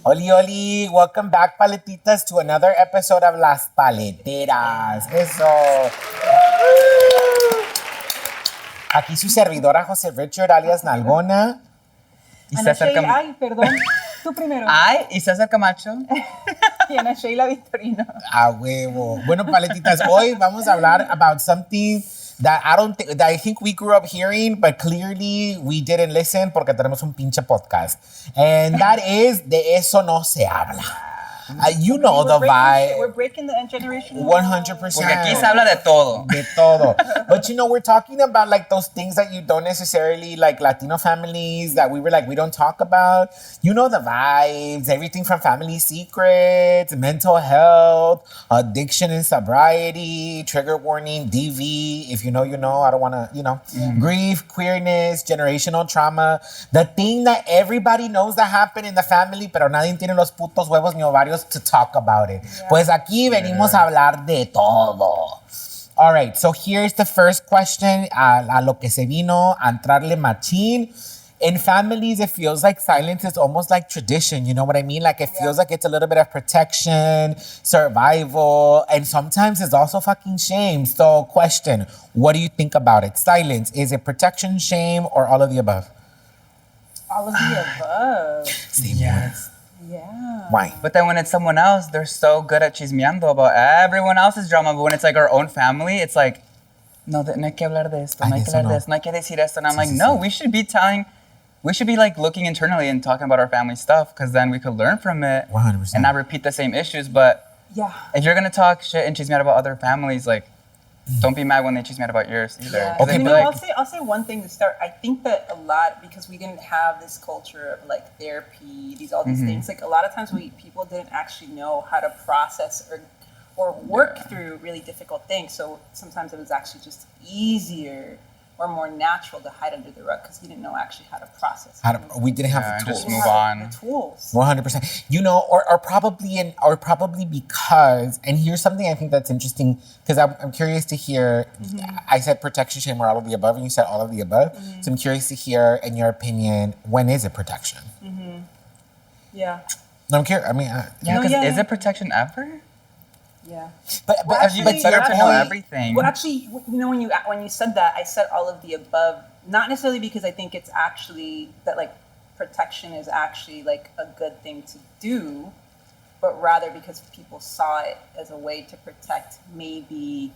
Holi, holi. Welcome back, Paletitas, to another episode of Las Paleteras. Eso. Aquí su servidora, José Richard, alias Nalgona. Y se acerca... Ay, perdón. Tú primero. Ay, y César Camacho. Y Ana Sheila Victorino. A huevo. Bueno, Paletitas, hoy vamos a hablar about something that I think we grew up hearing, but clearly we didn't listen porque tenemos un pinche podcast. And that is de Eso No Se Habla. You know the vibe. We're breaking the generational. 100%. Porque aquí se habla de todo. De todo. But you know, we're talking about like those things that you don't necessarily like Latino families that we were like, we don't talk about. You know the vibes, everything from family secrets, mental health, addiction and sobriety, trigger warning, DV. If you know, you know. I don't want to, grief, queerness, generational trauma. The thing that everybody knows that happened in the family, pero nadie tiene los putos huevos ni ovarios to talk about it. Yeah. Pues aquí venimos a hablar de todo. All right, so here's the first question. A lo que se vino, a entrarle machín. In families, it feels like silence is almost like tradition. You know what I mean? Like it feels like it's a little bit of protection, survival, and sometimes it's also fucking shame. So question, what do you think about it? Silence, is it protection, shame, or all of the above? All of the above. Yes. Yeah. Why? But then when it's someone else, they're so good at chismeando about everyone else's drama. But when it's like our own family, it's like, no, no hay que hablar de esto, no hay que hablar de esto, no hay que decir esto. And I'm like, no, we should be like looking internally and talking about our family stuff because then we could learn from it 100%. And not repeat the same issues. But yeah, if you're going to talk shit and chismear about other families, like, don't be mad when they chismear about yours either. Yeah. Okay, you know, like, I'll say one thing to start. I think that a lot, because we didn't have this culture of like therapy, all these things, like a lot of times people didn't actually know how to process or work through really difficult things. So sometimes it was actually just easier or more natural to hide under the rug because you didn't know actually how to process. We didn't have the tools. Just move on. The tools. 100%. You know, or probably because, and here's something I think that's interesting because I'm curious to hear. I said protection, shame, or all of the above, and you said all of the above. So I'm curious to hear, in your opinion, when is it protection? Yeah. No, I'm curious. I mean, is it protection ever? Yeah. but Actually, it's better to know everything. Well, actually, you know, when you said that, I said all of the above, not necessarily because I think it's actually that like protection is actually like a good thing to do, but rather because people saw it as a way to protect maybe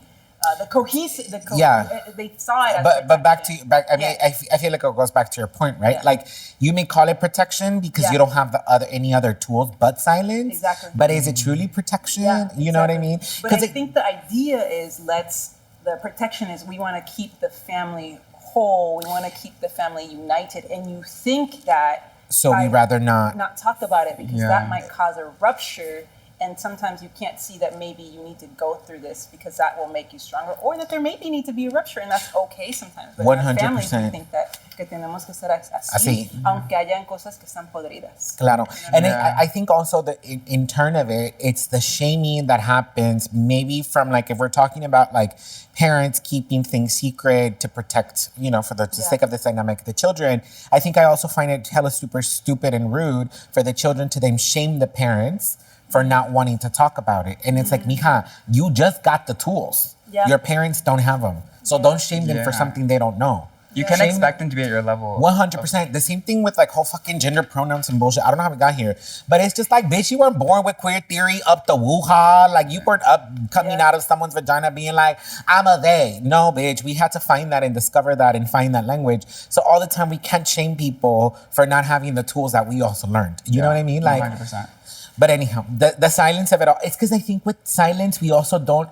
the cohesive. They saw it as but back. I mean, I feel like it goes back to your point, right? Yeah. Like you may call it protection because you don't have any other tools but silence. Exactly. But is it truly protection? Yeah, You know what I mean? But I think the idea is the protection is we want to keep the family whole. We want to keep the family united. And you think that so we rather not talk about it because that might cause a rupture. And sometimes you can't see that maybe you need to go through this because that will make you stronger, or that there maybe need to be a rupture, and that's okay sometimes. But 100%. in our families, we think que tenemos que ser así, aunque hayan cosas que están podridas. Claro. And I think also that in turn of it, it's the shaming that happens maybe from like, if we're talking about like parents keeping things secret to protect, you know, for the sake of this dynamic, the children. I think I also find it hella super stupid and rude for the children to then shame the parents for not wanting to talk about it. And it's like, mija, you just got the tools. Yeah. Your parents don't have them. So don't shame them for something they don't know. You can't expect them to be at your level. 100%. The same thing with like whole fucking gender pronouns and bullshit. I don't know how we got here. But it's just like, bitch, you weren't born with queer theory up the woo-ha. Like you weren't up coming out of someone's vagina being like, I'm a they. No, bitch. We had to find that and discover that and find that language. So all the time we can't shame people for not having the tools that we also learned. You know what I mean? Like 100%. But anyhow, the silence of it all, it's because I think with silence, we also don't,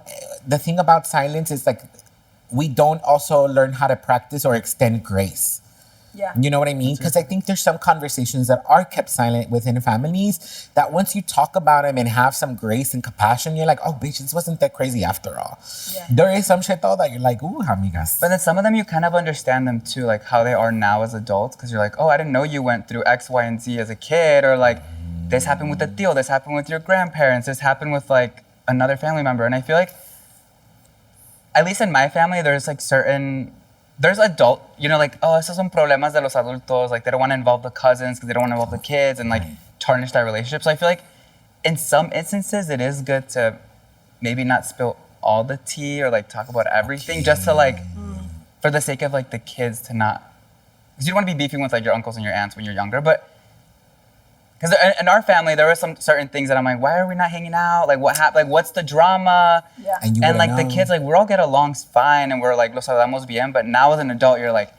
the thing about silence is like, we don't also learn how to practice or extend grace. Yeah. You know what I mean? Because I think there's some conversations that are kept silent within families that once you talk about them and have some grace and compassion, you're like, oh, bitch, this wasn't that crazy after all. Yeah. There is some shit though that you're like, ooh, amigas. But then some of them you kind of understand them too, like how they are now as adults, because you're like, oh, I didn't know you went through X, Y, and Z as a kid, or like, this happened with the tío, this happened with your grandparents, this happened with like another family member. And I feel like, at least in my family, there's adult, you know, like, oh, esos son problemas de los adultos, like they don't want to involve the cousins because they don't want to involve the kids, and like, tarnish that relationship. So I feel like in some instances, it is good to maybe not spill all the tea or like talk about everything, just to like, for the sake of like the kids to not, because you don't want to be beefing with like your uncles and your aunts when you're younger, but because in our family, there were some certain things that I'm like, why are we not hanging out? Like, what happened? Like, what's the drama? Yeah. And like the kids, like, we all get along fine, and we're like, los hablamos bien. But now as an adult, you're like,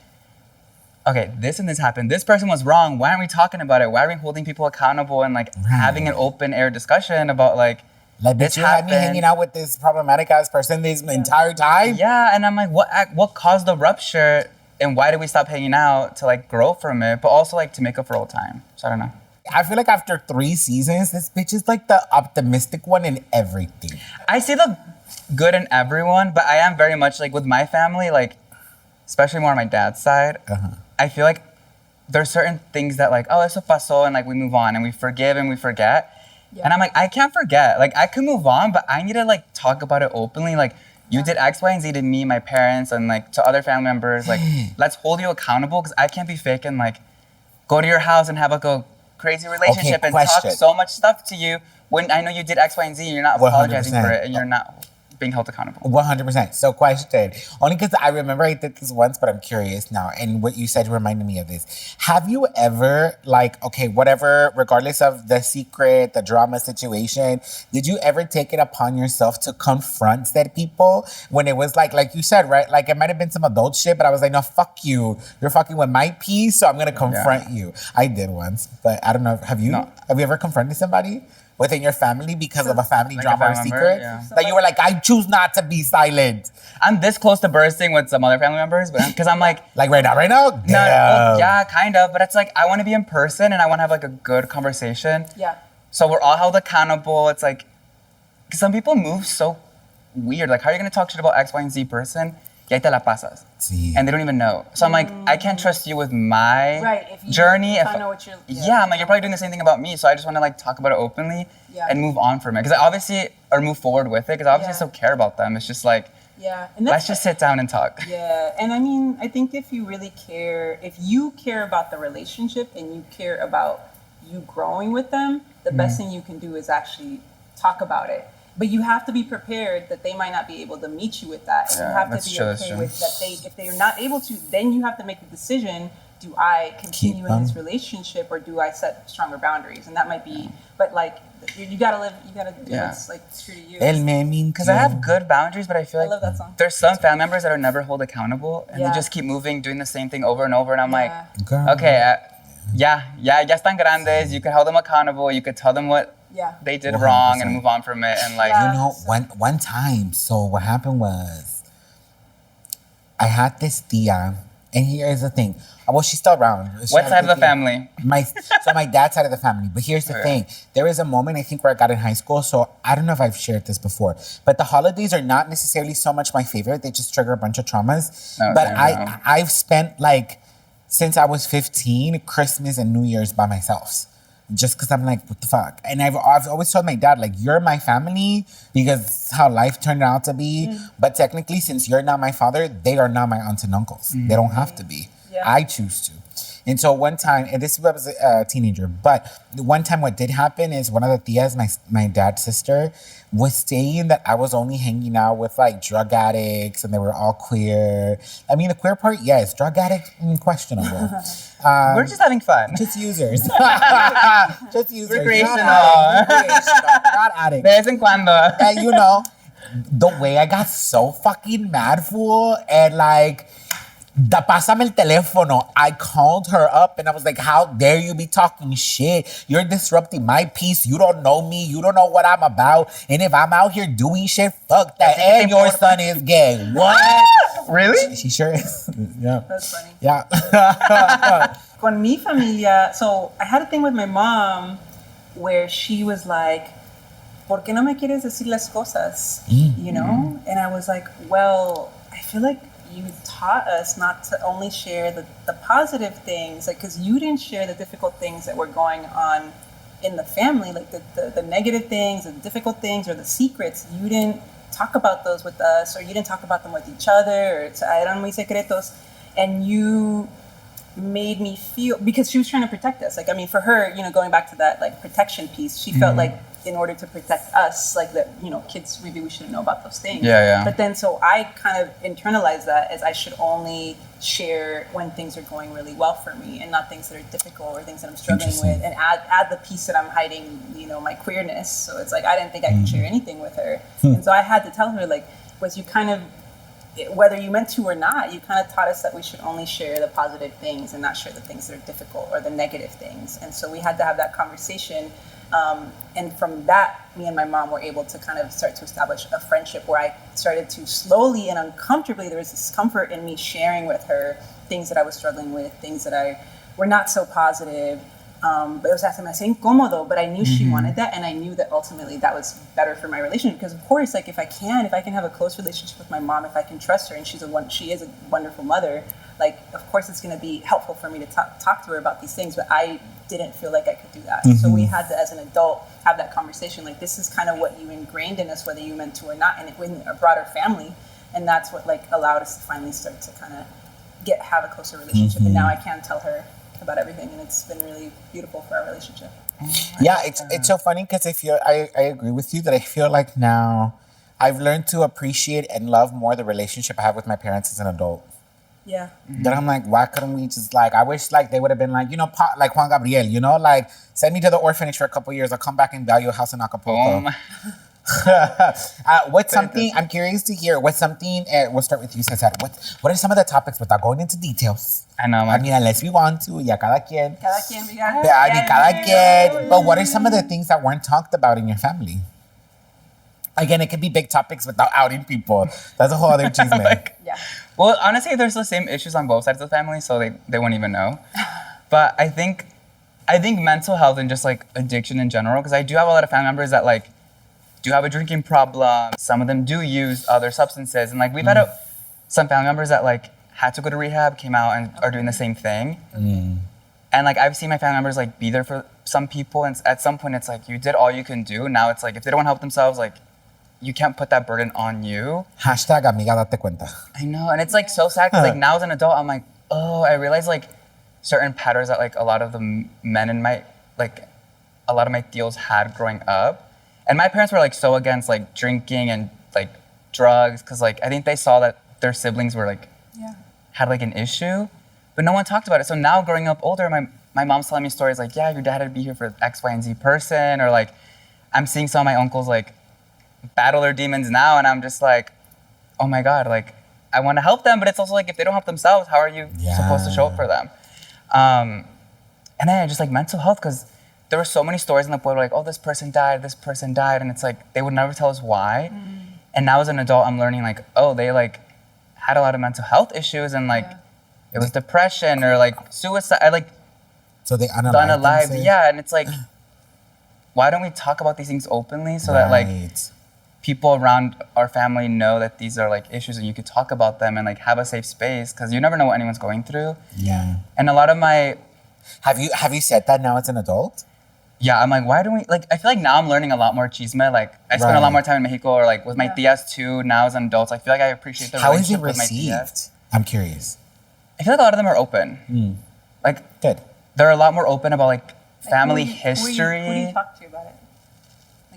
okay, this and this happened. This person was wrong. Why aren't we talking about it? Why are we holding people accountable and like having an open air discussion about like bitch, you had me hanging out with this problematic ass person this entire time? Yeah, and I'm like, what caused the rupture, and why did we stop hanging out to like grow from it, but also like to make up for old time. So I don't know. I feel like after 3 seasons, this bitch is like the optimistic one in everything. I see the good in everyone, but I am very much like with my family, like especially more on my dad's side. I feel like there's certain things that like, oh, eso pasó, and like we move on and we forgive and we forget. Yeah. And I'm like, I can't forget. Like I could move on, but I need to like talk about it openly. Like you did X, Y, and Z to me, my parents, and like to other family members. Like let's hold you accountable, because I can't be fake and like go to your house and have like a crazy relationship and talk so much stuff to you when I know you did X, Y, and Z and you're not apologizing 100%. For it and you're not being held accountable. 100%. So question, only because I remember I did this once, but I'm curious now, and what you said reminded me of this. Have you ever, like, okay, whatever, regardless of the secret, the drama situation, did you ever take it upon yourself to confront said people when it was like you said, right? Like it might have been some adult shit, but I was like, no, fuck you. You're fucking with my peace, so I'm gonna confront you. I did once, but I don't know. Have you? No. Have you ever confronted somebody within your family because of a family like drama or secret? Yeah. That you were like, I choose not to be silent. I'm this close to bursting with some other family members, but because I'm like right now? No, yeah, kind of. But it's like I want to be in person and I want to have like a good conversation. Yeah. So we're all held accountable. It's like, because some people move so weird. Like, how are you gonna talk shit about X, Y, and Z person? Y ahí te la pasas. Sí. And they don't even know. So I'm like, I can't trust you with my journey. If I know what you're... I'm like, you're probably doing the same thing about me. So I just want to like talk about it openly and move on from it. Because I obviously, or move forward with it. Because I obviously still care about them. It's just like, and let's just sit down and talk. Yeah, and I mean, I think if you really care, if you care about the relationship and you care about you growing with them, the best thing you can do is actually talk about it. But you have to be prepared that they might not be able to meet you with that. And you have to be okay with that. If they're not able to, then you have to make the decision, do I continue in this relationship or do I set stronger boundaries? And that might be, but like, you gotta do what's like true to you. Because I have good boundaries, but I feel like I love that song. There's some family members that are never held accountable and they just keep moving, doing the same thing over and over. And I'm like, okay, ya están grandes. You can hold them accountable. You could tell them what they did 100%. Wrong and move on from it. And like, you know, one time, so what happened was, I had this tia, and here's the thing. Well, she's still around. What side of the family? My dad's side of the family. But here's the thing. There was a moment, I think, where I got in high school. So I don't know if I've shared this before. But the holidays are not necessarily so much my favorite. They just trigger a bunch of traumas. But I've spent, like, since I was 15, Christmas and New Year's by myself. Just because I'm like, what the fuck? And I've always told my dad, like, you're my family because it's how life turned out to be. But technically, since you're not my father, they are not my aunts and uncles. They don't have to be. I choose to. And so one time, and this was a teenager, but one time what did happen is one of the tias, my dad's sister, was saying that I was only hanging out with like drug addicts and they were all queer. I mean, the queer part, yes. Drug addict, questionable. We're just having fun. Just users. Just users. Recreational. Not addicts. De vez en cuando. And you know, the way I got so fucking mad, fool, and like, pásame el teléfono. I called her up and I was like, how dare you be talking shit? You're disrupting my peace. You don't know me. You don't know what I'm about. And if I'm out here doing shit, fuck that. And your son is gay. What? Really? She sure is. Yeah. That's funny. Yeah. Con mi familia, so I had a thing with my mom where she was like, ¿por qué no me quieres decir las cosas? You know? And I was like, well, I feel like you taught us not to only share the positive things, like, because you didn't share the difficult things that were going on in the family, like the negative things, the difficult things, or the secrets. You didn't talk about those with us, or you didn't talk about them with each other, or eran muy secretos. And you made me feel, because she was trying to protect us. Like, I mean, for her, you know, going back to that like protection piece, she felt like in order to protect us, like that, you know, kids, maybe we shouldn't know about those things. Yeah. But then, so I kind of internalized that as I should only share when things are going really well for me, and not things that are difficult or things that I'm struggling with, and add the piece that I'm hiding, you know, my queerness. So it's like I didn't think I could share anything with her, and so I had to tell her, like, was you kind of, whether you meant to or not, you kind of taught us that we should only share the positive things and not share the things that are difficult or the negative things. And so we had to have that conversation. And from that, me and my mom were able to kind of start to establish a friendship where I started to slowly and uncomfortably, there was this comfort in me sharing with her things that I was struggling with, things that I were not so positive. But it was hasta me hacía incómodo, but I knew she wanted that, and I knew that ultimately that was better for my relationship. Because of course, like if I can have a close relationship with my mom, if I can trust her, and she is a wonderful mother, like of course it's going to be helpful for me to talk to her about these things. But I didn't feel like I could do that, so we had to, as an adult, have that conversation. Like this is kind of what you ingrained in us, whether you meant to or not, and in a broader family, and that's what like allowed us to finally start to kind of have a closer relationship. And now I can tell her about everything, and it's been really beautiful for our relationship. Yeah, it's so funny because I agree with you that I feel like now I've learned to appreciate and love more the relationship I have with my parents as an adult. Yeah. That I'm like, why couldn't we just like, I wish like they would have been like, you know, like Juan Gabriel, you know, like send me to the orphanage for a couple years. I'll come back and buy you a house in Acapulco. What's something, I'm curious to hear, what's something, we'll start with you, Cesar. What are some of the topics without going into details? I know. I mean, unless we want to, yeah, cada quien. Cada quien, Cada quien. But what are some of the things that weren't talked about in your family? Again, it could be big topics without outing people. That's a whole other chisme. Yeah. Well, honestly, there's the same issues on both sides of the family, so they won't even know. But I think mental health and just like addiction in general, because I do have a lot of family members that like do have a drinking problem. Some of them do use other substances, and like we've had some family members that like had to go to rehab, came out and are doing the same thing. And like I've seen my family members like be there for some people, and at some point it's like you did all you can do. Now it's like if they don't want to help themselves, like you can't put that burden on you. Hashtag amiga date cuenta. I know, and it's like so sad because like now as an adult, I'm like, oh, I realize like certain patterns that like a lot of the men in my, like a lot of my tios had growing up. And my parents were like so against like drinking and like drugs because like I think they saw that their siblings were like, had like an issue, but no one talked about it. So now growing up older, my mom's telling me stories like, yeah, your dad had to be here for X, Y, and Z person, or like I'm seeing some of my uncles like battle their demons now, and I'm just like, oh my God, like I want to help them, but it's also like if they don't help themselves, how are you supposed to show up for them? And then just like mental health, because there were so many stories in the pueblo like, oh, this person died, and it's like they would never tell us why. And now as an adult, I'm learning like, oh, they like had a lot of mental health issues, and like it was depression or like suicide, like so they unalived. Yeah, and it's like, why don't we talk about these things openly so that like people around our family know that these are like issues and you could talk about them and like have a safe space, because you never know what anyone's going through. Yeah. And a lot of my have you said that now as an adult? Yeah, I'm like, why don't we, like, I feel like now I'm learning a lot more chisme. Like, I spend a lot more time in Mexico, or like with my tias too, now as an adult. I feel like I appreciate the relationship with my tias. How is it received? I'm curious. I feel like a lot of them are open. Like, good. They're a lot more open about like family history. Who do you talk to about it?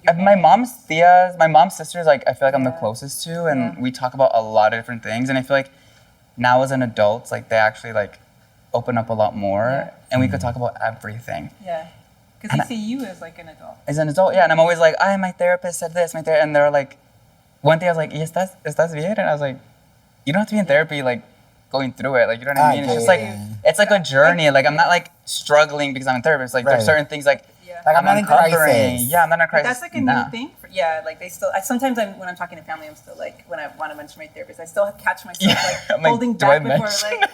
Like my mom's sisters, like I feel like I'm the closest to, and we talk about a lot of different things. And I feel like now as an adult, like they actually like open up a lot more, and we could talk about everything. Yeah. Because they see you as like an adult. As an adult, yeah. And I'm always like, my therapist said this, and they're like, one day I was like, ¿Estás bien? And I was like, you don't have to be in therapy, like, going through it. Like, you know what I mean? It's just like, it's like a journey. Like, I'm not like struggling because I'm a therapist. Like, there's certain things like I'm not in crisis. Yeah, I'm not in a crisis. That's like a new thing. Like they still, sometimes when I'm talking to family, I'm still like, when I want to mention my therapist, I still catch myself like holding back before like.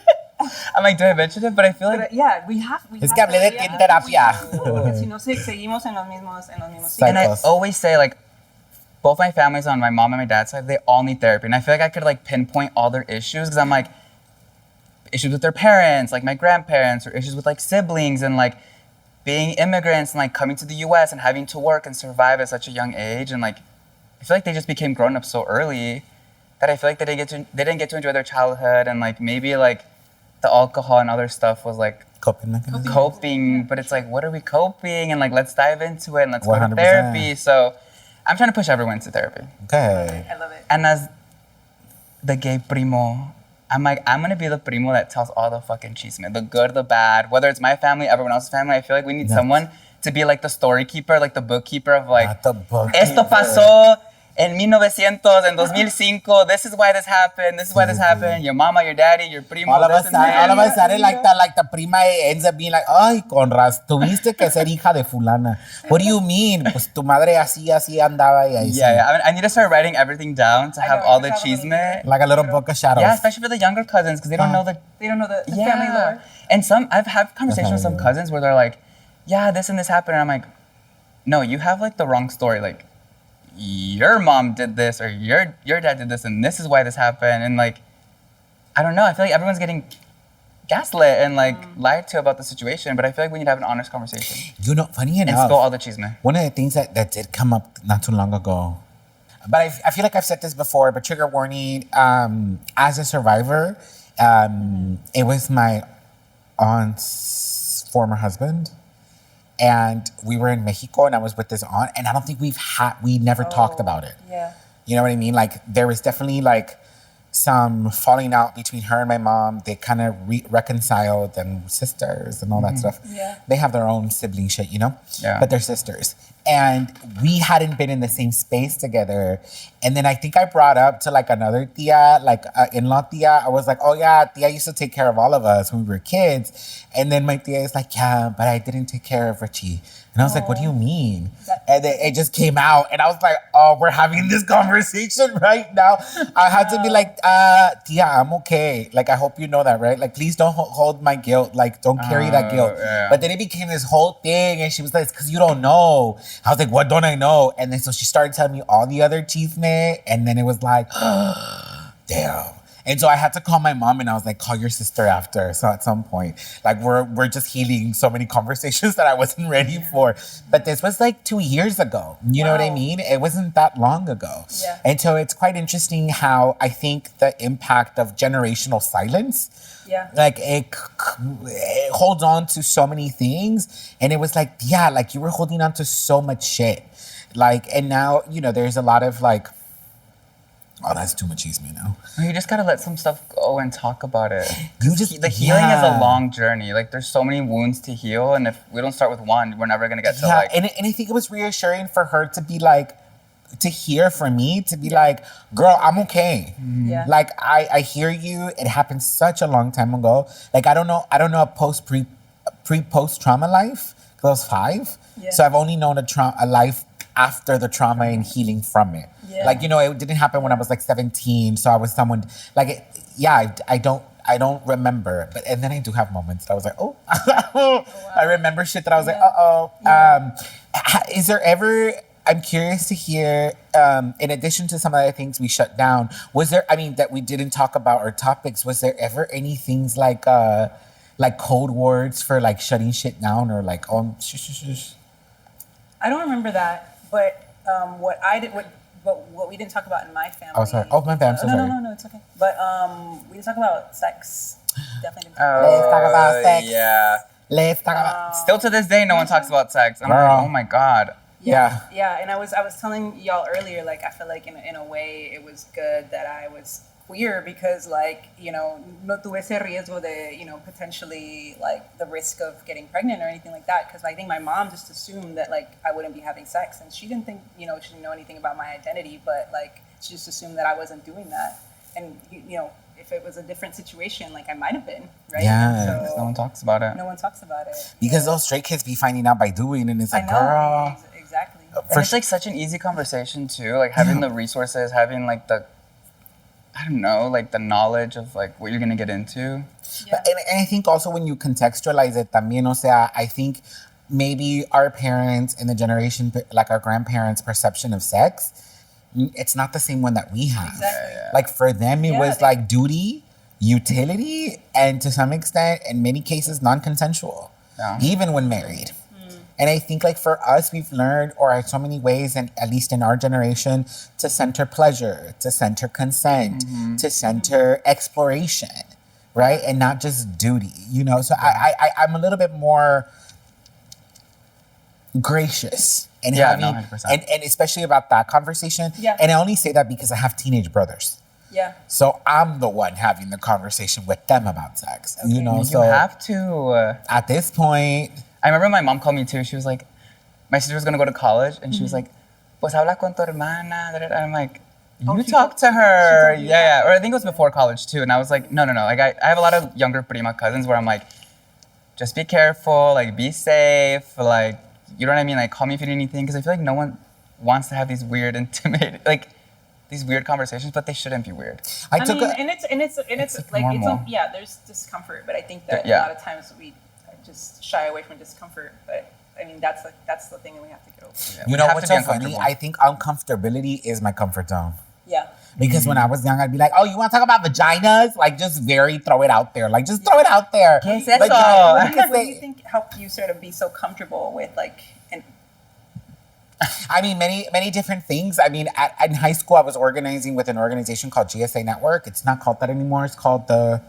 I'm like, do I mention it? But I feel like we have. Es que hablé de ti en terapia. Porque si no seguimos en los mismos And I always say like, both my families on my mom and my dad's side, they all need therapy, and I feel like I could like pinpoint all their issues, because I'm like, issues with their parents, like my grandparents, or issues with like siblings, and like being immigrants and like coming to the U.S. and having to work and survive at such a young age, and like I feel like they just became grown up so early that I feel like they didn't get to enjoy their childhood, and like maybe like the alcohol and other stuff was like Coping mechanism. coping, but it's like, what are we coping? And like, let's dive into it and let's go to 100%. therapy. So I'm trying to push everyone to therapy. Okay. I love it. And as the gay primo, I'm like, I'm gonna be the primo that tells all the fucking chisme, the good, the bad, whether it's my family, everyone else's family. I feel like we need someone to be like the story keeper, like the bookkeeper of like, Not the book. esto pasó en 1900, en 2005, this is why this happened, this is why this happened, your mama, your daddy, your primo, All of this a and that. sudden, like the prima ends up being like, ay, Conras, tuviste que ser hija de fulana. What do you mean? Pues tu madre así andaba y así. Yeah, I, mean, I need to start writing everything down to have know, all the just have a little chisme. Like a little book of shadows. Yeah, especially for the younger cousins, because they don't know the They don't know the family lore. And I've had conversations with some lore. cousins where they're like, yeah, this and this happened. And I'm like, no, you have like the wrong story. Like, your mom did this or your dad did this and this is why this happened. And like, I don't know. I feel like everyone's getting gaslit and like lied to about the situation. But I feel like we need to have an honest conversation You know, funny and enough, spill all the chisme. one of the things that did come up not too long ago, but I feel like I've said this before, but trigger warning, as a survivor, it was my aunt's former husband. And we were in Mexico and I was with this aunt and I don't think we never talked about it. Yeah. You know what I mean? Like there was definitely like some falling out between her and my mom. They kind of reconciled and sisters and all that stuff. Yeah. They have their own sibling shit, you know? Yeah. But they're sisters. And we hadn't been in the same space together. And then I think I brought up to like another tia, like in-law tia. I was like, oh yeah, tia used to take care of all of us when we were kids. And then my tia is like, yeah, but I didn't take care of Richie. And I was like, what do you mean? And then it just came out. And I was like, oh, we're having this conversation right now. I had to be like, tia, I'm okay. Like, I hope you know that, right? Like, please don't hold my guilt. Like, don't carry that guilt. Yeah. But then it became this whole thing. And she was like, it's because you don't know. I was like, what don't I know? And then so she started telling me all the other chisme. And then it was like, damn. And so I had to call my mom and I was like, call your sister after. So at some point, like we're just healing so many conversations that I wasn't ready for. But this was like 2 years ago. You know what I mean? It wasn't that long ago. Yeah. And so it's quite interesting how I think the impact of generational silence, like it holds on to so many things. And it was like, yeah, like you were holding on to so much shit. Like, and now, you know, there's a lot of like, oh, that's too much chisme now. You just gotta let some stuff go and talk about it. The healing yeah. is a long journey. Like there's so many wounds to heal, and if we don't start with one, we're never gonna get to like. And I think it was reassuring for her to be like, to hear from me, to be like, girl, I'm okay. Yeah. Like I hear you. It happened such a long time ago. Like I don't know a post trauma life because I was 5. Yeah. So I've only known a life after the trauma and healing from it. Yeah. Like, you know, it didn't happen when I was like 17. So I was someone like, I don't remember. But, and then I do have moments that I was like, oh, wow. I remember shit that I was like, is there ever, I'm curious to hear, in addition to some of the things we shut down, was there, I mean, that we didn't talk about or topics, was there ever any things like code words for like shutting shit down or like, shush? I don't remember that, but what we didn't talk about in my family. Oh, sorry. Oh, my bad. I'm so sorry. No, it's okay. But we didn't talk about sex. Definitely didn't Let's talk about sex. Yeah. Let's talk about. Still to this day, no one talks about sex. I'm Girl. like, oh my god. Yeah. Yeah, and I was telling y'all earlier, like I feel like in a way it was good that I was queer because like, you know, no tuve ese riesgo de, you know, potentially like the risk of getting pregnant or anything like that because I think my mom just assumed that like I wouldn't be having sex and she didn't think, you know, she didn't know anything about my identity, but like she just assumed that I wasn't doing that. And you know, if it was a different situation, like I might have been, right? Yeah. So No one talks about it. no one talks about it. Because those straight kids be finding out by doing, and it's like, I know, girl. exactly. And it's like such an easy conversation too, like having the resources, having like the, I don't know, like the knowledge of like what you're gonna get into. But, and I think also when you contextualize it también, o sea, I think maybe our parents and the generation, like our grandparents' perception of sex, it's not the same one that we have. Exactly. Like for them, it was like duty, utility, and to some extent, in many cases, non-consensual, even when married. And I think like for us, we've learned, or in so many ways, and at least in our generation, to center pleasure, to center consent, to center exploration, right? And not just duty, you know? So I'm a little bit more gracious and Yeah, having, no, 100%. and especially about that conversation. Yeah. And I only say that because I have teenage brothers. Yeah. So I'm the one having the conversation with them about sex, Okay. you know? You So have to. at this point, I remember my mom called me too. She was like, my sister was gonna go to college, and she was like, "Pues habla con tu hermana." And I'm like, "You she talk to told- her." she told you Yeah. Or I think it was before college too. And I was like, no. Like I have a lot of younger prima cousins where I'm like, just be careful, like be safe, like you know what I mean. Like call me if you need anything, because I feel like no one wants to have these weird, intimidating, like these weird conversations, but they shouldn't be weird. I I took mean, a, and it's like normal. yeah, there's discomfort, but I think that Yeah. a lot of times we just shy away from discomfort. But I mean, that's the thing that we have to get over. Yeah, you we know have what's to be so funny? uncomfortable. I think uncomfortability is my comfort zone. Yeah. Because when I was young, I'd be like, "Oh, you want to talk about vaginas?" Like, just very throw it out there. Like, just throw it out there. ¿Qué es eso? Like, What do you think helped you sort of be so comfortable with like and I mean, many different things. I mean, in high school, I was organizing with an organization called GSA Network. It's not called that anymore. It's called the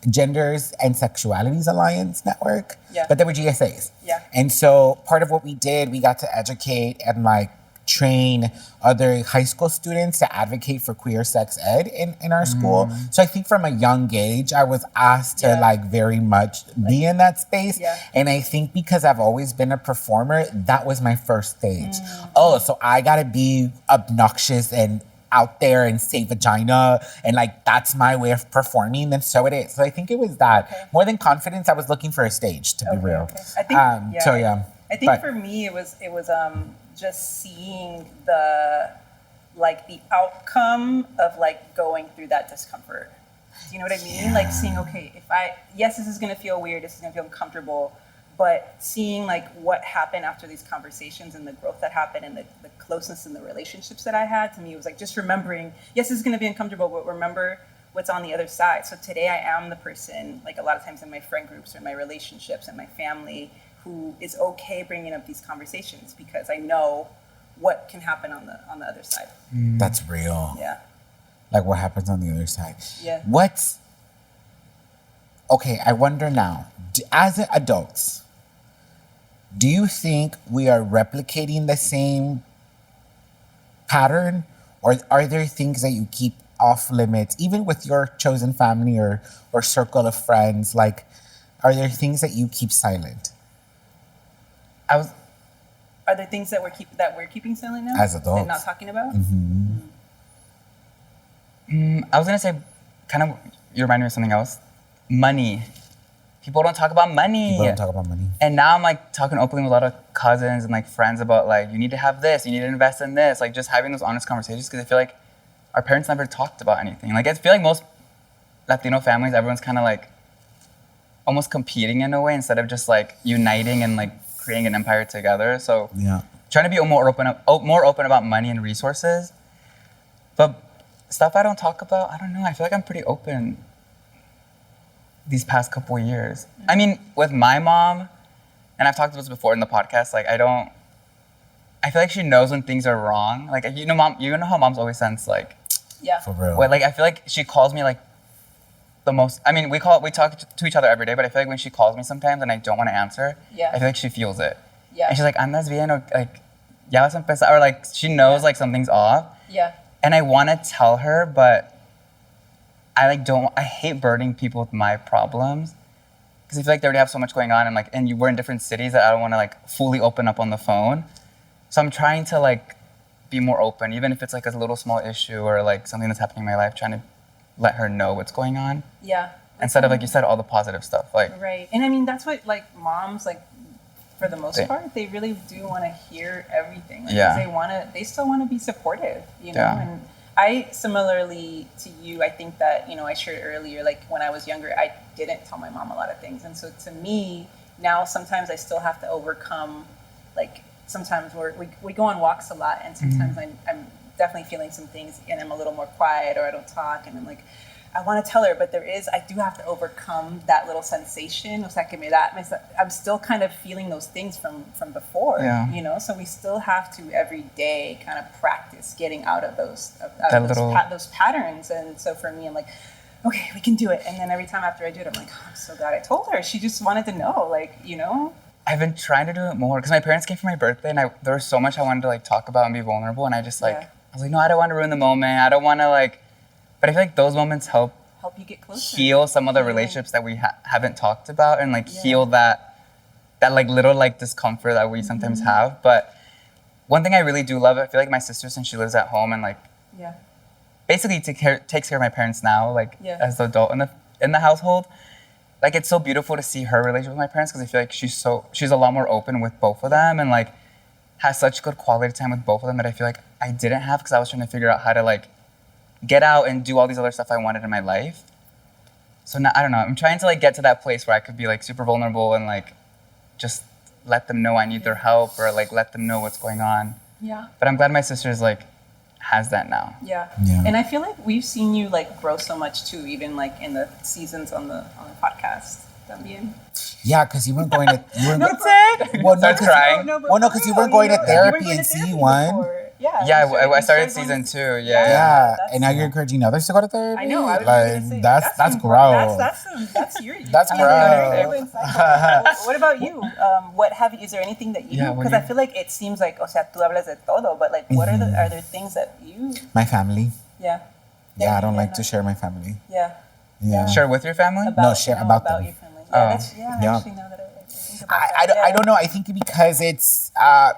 Genders and Sexualities Alliance Network. Yeah. But they were GSAs. Yeah. And so part of what we did, we got to educate and like train other high school students to advocate for queer sex ed in our school. So I think from a young age, I was asked to Yeah. like very much be in that space. Yeah. And I think because I've always been a performer, that was my first stage. Oh, so I gotta be obnoxious and out there and say vagina and like that's my way of performing, then so it is. So I think it was that. Okay. More than confidence, I was looking for a stage, to be real. Okay. I think So yeah. I think But- for me it was just seeing the outcome of like going through that discomfort. Do you know what I mean? Like seeing, okay, yes, this is gonna feel weird, this is gonna feel uncomfortable, but seeing like what happened after these conversations and the growth that happened and the closeness in the relationships that I had, to me, it was like just remembering, yes, this is gonna be uncomfortable, but remember what's on the other side. So today I am the person, like a lot of times in my friend groups or my relationships and my family, who is okay bringing up these conversations because I know what can happen on the other side. That's real. Yeah. Like what happens on the other side. Yeah. Okay, I wonder now, as adults, do you think we are replicating the same pattern, or are there things that you keep off limits, even with your chosen family or circle of friends? Like, are there things that you keep silent Are there things that we're keeping silent now? as adults? And not talking about? I was gonna say, kind of, you remind me of something else. Money. People don't talk about money. People don't talk about money. And now I'm like talking openly with a lot of cousins and like friends about like, you need to have this, you need to invest in this. Like just having those honest conversations, because I feel like our parents never talked about anything. Like I feel like most Latino families, everyone's kind of like almost competing in a way instead of just like uniting and like creating an empire together. So Yeah. trying to be more open about money and resources. But stuff I don't talk about, I don't know. I feel like I'm pretty open these past couple of years. I mean, with my mom, and I've talked about this before in the podcast, like I feel like she knows when things are wrong. Like, you know how moms always sense like, Yeah. For real. like I feel like she calls me like the most, I mean, we talk to each other every day, but I feel like when she calls me sometimes and I don't want to answer, Yeah. I feel like she feels it. Yeah. And she's like, andas bien, or like, ya vas a empezar, or like she knows like something's off. Yeah. And I want to tell her, but I hate burdening people with my problems, because I feel like they already have so much going on, and like, we're in different cities that I don't want to like fully open up on the phone. So I'm trying to like be more open, even if it's like a little small issue or like something that's happening in my life, trying to let her know what's going on, Yeah. instead of like you said, all the positive stuff. Like, Right. And I mean, that's what like moms, like for the most They- part, they really do want to hear everything. Like, 'cause Yeah. they still want to be supportive, you know? Yeah. And I, similarly to you, I think that, I shared earlier, like when I was younger, I didn't tell my mom a lot of things. And so to me, now sometimes I still have to overcome, like sometimes we go on walks a lot, and sometimes I'm definitely feeling some things and I'm a little more quiet or I don't talk, and I'm like, I want to tell her, but I do have to overcome that little sensation. O sea, que me da, I'm still kind of feeling those things from before, Yeah. So we still have to every day kind of practice getting out of those That little- those patterns. And so for me, I'm like, okay, we can do it. And then every time after I do it, I'm like, oh, I'm so glad I told her. She just wanted to know, like, you know. I've been trying to do it more because my parents came for my birthday, and there was so much I wanted to like talk about and be vulnerable, and I just like I was like, no, I don't want to ruin the moment. I don't want to like, but I feel like those moments help you get closer, heal some of the relationships that we haven't talked about, and like heal that like little like discomfort that we sometimes have. But one thing I really do love, I feel like my sister, since she lives at home and like basically takes care of my parents now, like as the adult in the household. Like it's so beautiful to see her relationship with my parents because I feel like she's a lot more open with both of them and like has such good quality time with both of them that I feel like I didn't have because I was trying to figure out how to like get out and do all these other stuff I wanted in my life. So now I don't know. I'm trying to like get to that place where I could be like super vulnerable and like just let them know I need their help or like let them know what's going on. Yeah. But I'm glad my sister's like has that now. Yeah. And I feel like we've seen you like grow so much too, even like in the seasons on the podcast. También. Yeah, because you weren't going to. You No, Start crying. because you weren't going to therapy in C1. Yeah, I started season 2. Yeah, and now you're encouraging others to go to therapy. I know. I was like gonna say, that's gross. That's your. That's gross. What about you? Is there anything that you? Because I feel like it seems like, o sea, tú hablas de todo, but like, what are there things that you? My family. Yeah. Yeah, I don't like to share my family. Yeah. Share with your family? Share about them. Your family. Actually, now that I think about that. I don't know. I think because it's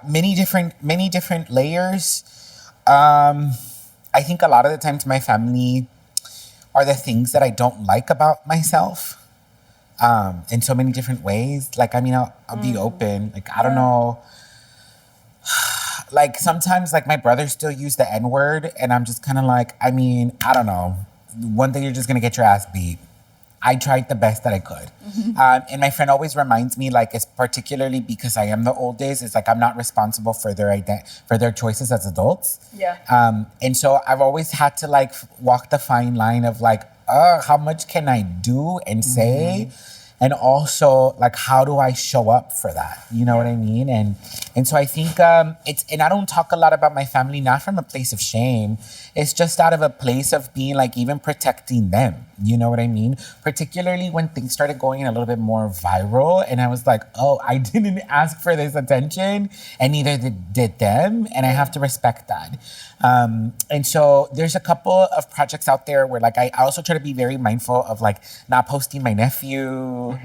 many different layers. I think a lot of the times my family are the things that I don't like about myself. In so many different ways. Like, I mean, I'll be open. Like, I don't know. Like, sometimes, like, my brothers still use the N-word, and I'm just kind of like, I mean, I don't know. One day you're just going to get your ass beat. I tried the best that I could. And my friend always reminds me, like, it's particularly because I am the oldest, it's like I'm not responsible for their choices as adults. And so I've always had to, like, walk the fine line of, like, how much can I do and say? And also, like, how do I show up for that? You know what I mean? And so I think and I don't talk a lot about my family, not from a place of shame. It's just out of a place of being, like, even protecting them. You know what I mean? Particularly when things started going a little bit more viral. And I was like, oh, I didn't ask for this attention. And neither did them. And I have to respect that. And so there's a couple of projects out there where, like, I also try to be very mindful of, like, not posting my nephew.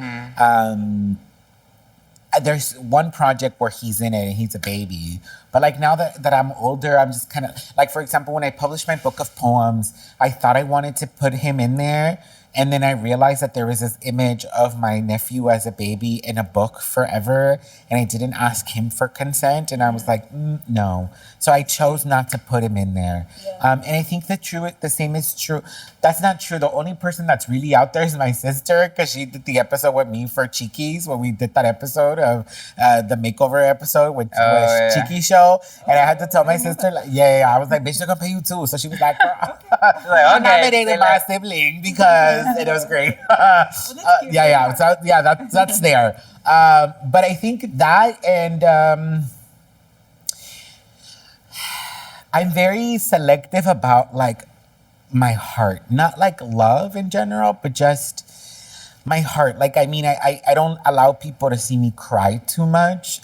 There's one project where he's in it and he's a baby. But, like, now that I'm older, I'm just kind of, like, for example, when I published my book of poems, I thought I wanted to put him in there. And then I realized that there was this image of my nephew as a baby in a book forever. And I didn't ask him for consent. And I was like, no. So I chose not to put him in there. And I think the same is true. That's not true. The only person that's really out there is my sister, because she did the episode with me for Chiquis, when we did that episode of the makeover episode with Chiqui Show. And I had to tell my sister, like, I was like, bitch, they're gonna pay you too. So she was like, I'm nominated by a sibling because it was great. So, that's there. But I think that, and I'm very selective about, like, my heart. Not like love in general, but just my heart. Like, I mean, I don't allow people to see me cry too much.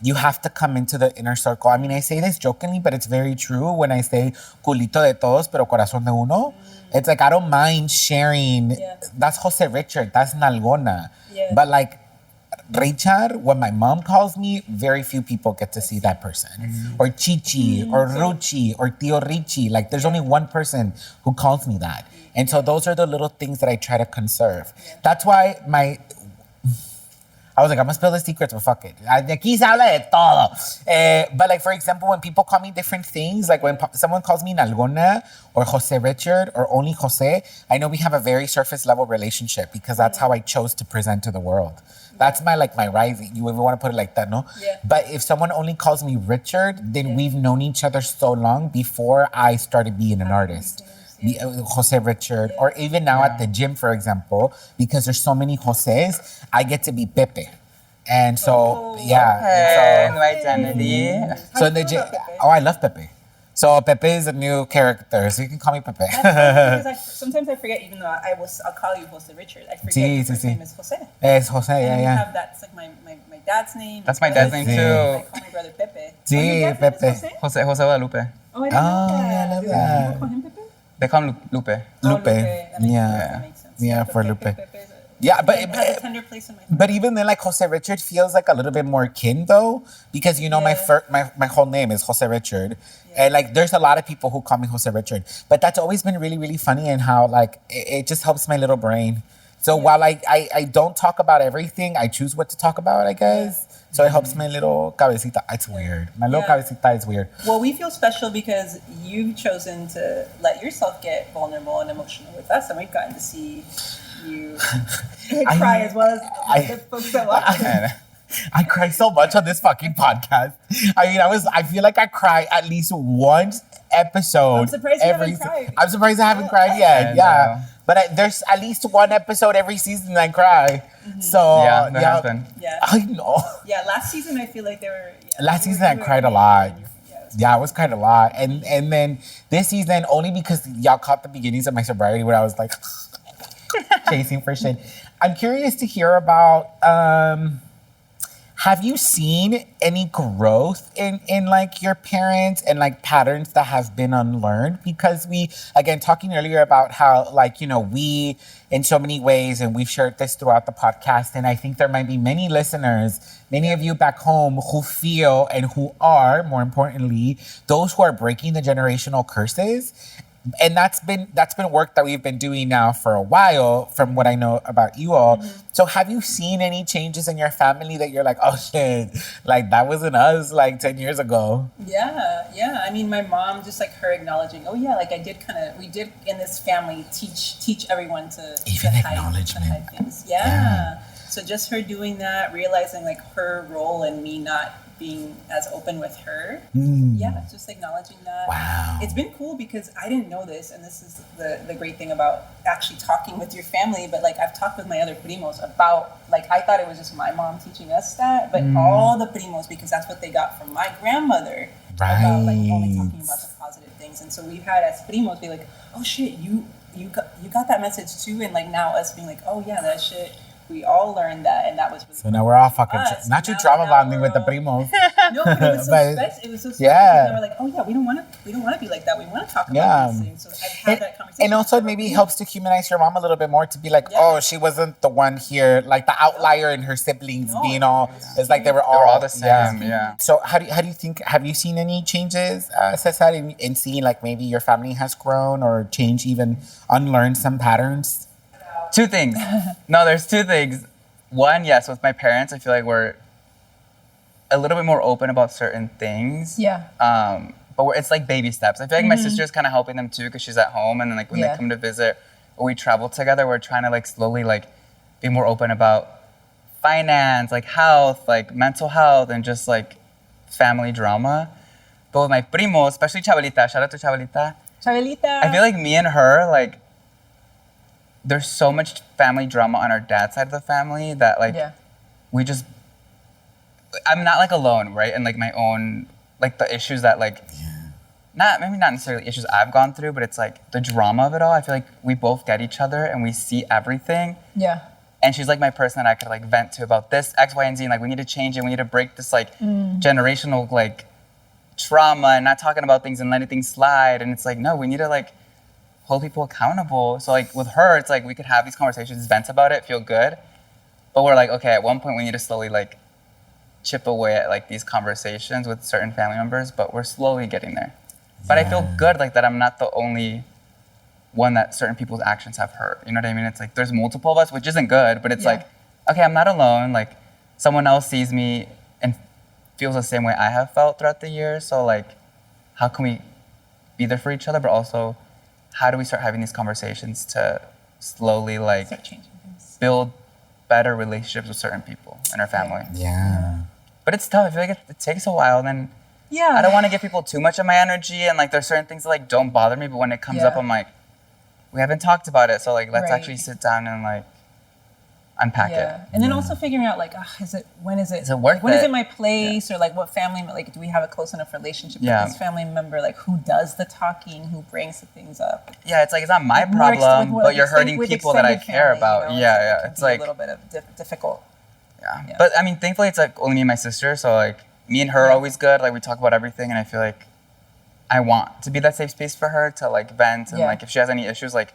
You have to come into the inner circle. I mean, I say this jokingly, but it's very true when I say culito de todos, pero corazón de uno. It's like, I don't mind sharing. That's Jose Richard. That's Nalgona. But, like, Richard, when my mom calls me, very few people get to see that person. Or Chichi, or Ruchi, or Tio Richie. Like, there's only one person who calls me that. And so those are the little things that I try to conserve. That's why I was like, I'm gonna spill the secrets, but fuck it. De aquí se habla de todo. But, like, for example, when people call me different things, like when someone calls me Nalgona or Jose Richard or only Jose, I know we have a very surface level relationship because that's how I chose to present to the world. That's my rising. You ever want to put it like that, no? But if someone only calls me Richard, then we've known each other so long before I started being an artist. Jose Richard, or even now at the gym, for example, because there's so many Joses, I get to be Pepe. And so, new identity. So in the gym, I love Pepe. So Pepe is a new character, so you can call me Pepe. That's funny because sometimes I forget, even though I'll call you Jose Richard. I forget your first name is Jose. Es Jose, And yeah, we yeah. have that's like my dad's name. That's my dad's name Sí. too. I call my brother Pepe. Sí, Your dad's name Pepe. is Jose? Jose Guadalupe. Oh, I didn't know Oh, that. yeah, I love Do that. people call him Pepe? They call him Lupe. Lupe. That makes Yeah. sense. That makes sense. Yeah, but for Pepe, Lupe. Pepe is Yeah, but it has a tender place in my heart. but even then, like Jose Richard feels like a little bit more kin though, because you know Yeah. my whole name is Jose Richard, Yeah. and like there's a lot of people who call me Jose Richard, but that's always been really really funny and how like it just helps my little brain. So while I don't talk about everything, I choose what to talk about, I guess. So it helps my little cabecita. It's weird. My little Yeah. cabecita is weird. Well, we feel special because you've chosen to let yourself get vulnerable and emotional with us, and we've gotten to see you cry as well as the folks that watch. I cry so much on this fucking podcast. I mean, I feel like I cry at least once episode. I'm surprised you haven't cried. I'm surprised I haven't cried I yet. know. Yeah. But there's at least one episode every season I cry. So Yeah, there has been. Yeah. I know. Yeah, last season I feel like they were. Yeah, Last you season I were cried a amazing. lot. Yeah, Yeah, I was cried a lot. And then this season, only because y'all caught the beginnings of my sobriety where I was like chasing for shit. I'm curious to hear about have you seen any growth in like your parents and like patterns that have been unlearned? Because we, again, talking earlier about how like, you know, we in so many ways, and we've shared this throughout the podcast, and I think there might be many listeners, many of you back home who feel and who are, more importantly, those who are breaking the generational curses. And that's been work that we've been doing now for a while, from what I know about you all. Mm-hmm. So have you seen any changes in your family that you're like, oh shit, like that wasn't us like 10 years ago? Yeah. I mean, my mom, just like her acknowledging, oh yeah, like we did in this family teach everyone to Even hide acknowledgement. things. Yeah. So just her doing that, realizing like her role and me not being as open with her. Yeah, just acknowledging that. Wow. It's been cool because I didn't know this, and this is the great thing about actually talking with your family, but like I've talked with my other primos about, like I thought it was just my mom teaching us that, but all the primos, because that's what they got from my grandmother, about like only talking about the positive things. And so we've had as primos be like, oh shit, you got that message too, and like now us being like, oh yeah, that shit, we all learned that, and that was really So now we're all fucking, us. not you Now- trauma now bonding we're with the all- primos. No, but it was so But- special. It was so special. Yeah. Because they were like, oh yeah, we don't want to be like that. We want to talk about Yeah. these things. So I've had that conversation. And also with maybe several helps to humanize your mom a little bit more, to be like, Yeah. oh, she wasn't the one here, like the outlier in her siblings No. being all, it's like they were They were all all the same, yeah. So how do you think, have you seen any changes, Cesar, in seeing like maybe your family has grown or changed, even unlearned some patterns? Two things. No, there's two things. One, yes, with my parents, I feel like we're a little bit more open about certain things. Yeah. But it's like baby steps. I feel like my sister's kind of helping them too because she's at home, and then like when Yeah. they come to visit or we travel together, we're trying to like slowly like be more open about finance, like health, like mental health, and just like family drama. But with my primo, especially Chabelita, shout out to Chabelita. Chabelita. I feel like me and her, like, there's so much family drama on our dad's side of the family that, like, we just, I'm not, like, alone, right? And, like, my own, like, the issues that, like, maybe not necessarily issues I've gone through, but it's, like, the drama of it all. I feel like we both get each other and we see everything. Yeah. And she's, like, my person that I could, like, vent to about this, X, Y, and Z. And, like, we need to change it. We need to break this, like, generational, like, trauma and not talking about things and letting things slide. And it's like, no, we need to like hold people accountable. So like with her, it's like we could have these conversations, vent about it, feel good. But we're like, okay, at one point we need to slowly like chip away at like these conversations with certain family members, but we're slowly getting there. But I feel good like that I'm not the only one that certain people's actions have hurt. You know what I mean? It's like there's multiple of us, which isn't good, but it's like, okay, I'm not alone. Like someone else sees me and feels the same way I have felt throughout the years. So like, how can we be there for each other, but also how do we start having these conversations to slowly like Start changing things. build better relationships with certain people in our family? Yeah. But it's tough. I feel like it takes a while. And then Yeah. I don't want to give people too much of my energy, and like there's certain things that like don't bother me, but when it comes up, I'm like, we haven't talked about it, so like let's Right. actually sit down and like unpack Yeah, it. and then also figuring out like, when is it? Is it worth when is it? it my place, or like what family? Like, do we have a close enough relationship Yeah. with this family member? Like, who does the talking? Who brings the things up? Yeah, it's like it's not my Like, more problem, with but you're extend- hurting with people that I extended care family, about. you know, Yeah, it it's can be like a little bit of difficult. yeah. But I mean, thankfully, it's like only me and my sister. So like me and her are always good. Like we talk about everything, and I feel like I want to be that safe space for her to like vent and Yeah. like if she has any issues, like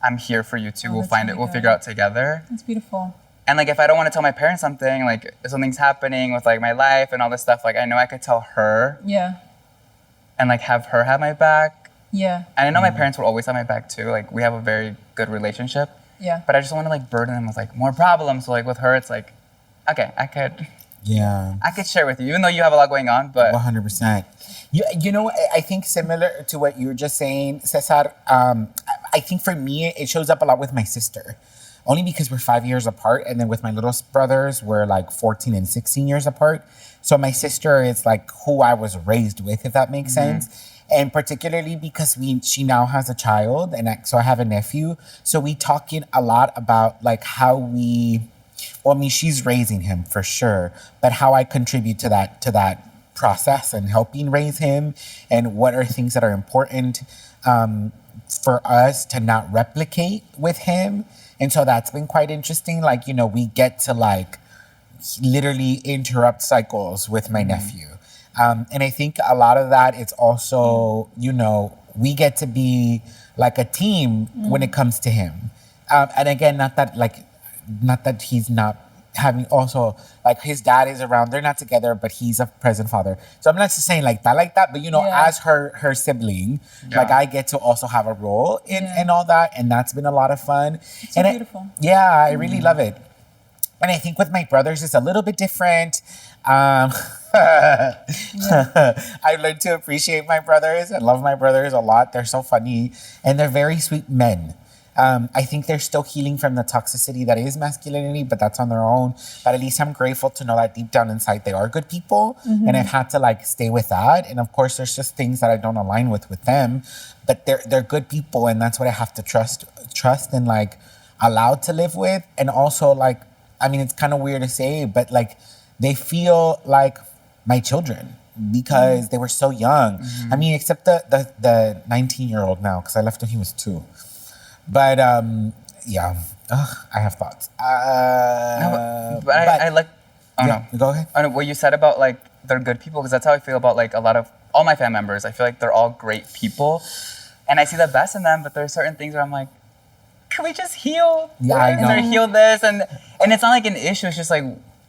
I'm here for you too. Oh, We'll that's find really it. We'll good. figure out together. That's beautiful. And like if I don't want to tell my parents something, like if something's happening with like my life and all this stuff, like I know I could tell her Yeah, and like have her have my back. yeah, And I know my parents will always have my back too. Like we have a very good relationship. yeah. But I just don't want to like burden them with like more problems. So like with her, it's like, okay, I could share with you, even though you have a lot going on. But 100%. You know, I think similar to what you were just saying, Cesar, I think for me, it shows up a lot with my sister. Only because we're 5 years apart. And then with my little brothers, we're like 14 and 16 years apart. So my sister is like who I was raised with, if that makes sense. And particularly because she now has a child, and so I have a nephew. So we talking a lot about like how well, I mean, she's raising him for sure, but how I contribute to that process and helping raise him, and what are things that are important for us to not replicate with him. And so that's been quite interesting. Like, you know, we get to like literally interrupt cycles with my nephew. And I think a lot of that is also, you know, we get to be like a team when it comes to him. And again, not that he's not having also, like his dad is around, they're not together, but he's a present father. So I'm not just saying like that, but you know, Yeah. as her sibling, like I get to also have a role in all that. And that's been a lot of fun. It's so And beautiful. I really love it. And I think with my brothers, it's a little bit different. I learned to appreciate my brothers and love my brothers a lot. They're so funny and they're very sweet men. I think they're still healing from the toxicity that is masculinity, but that's on their own. But at least I'm grateful to know that deep down inside they are good people, and I've had to like stay with that. And of course, there's just things that I don't align with them, but they're good people, and that's what I have to trust and like allowed to live with. And also like, I mean, it's kind of weird to say, but like they feel like my children because they were so young. I mean, except the 19-year-old now, because I left when he was 2. But yeah, I have thoughts. but I like. Oh yeah, no. go ahead. I know what you said about like they're good people, because that's how I feel about like a lot of all my family members. I feel like they're all great people, and I see the best in them. But there are certain things where I'm like, can we just heal? Yeah, I this or know. heal this, and it's not like an issue. It's just like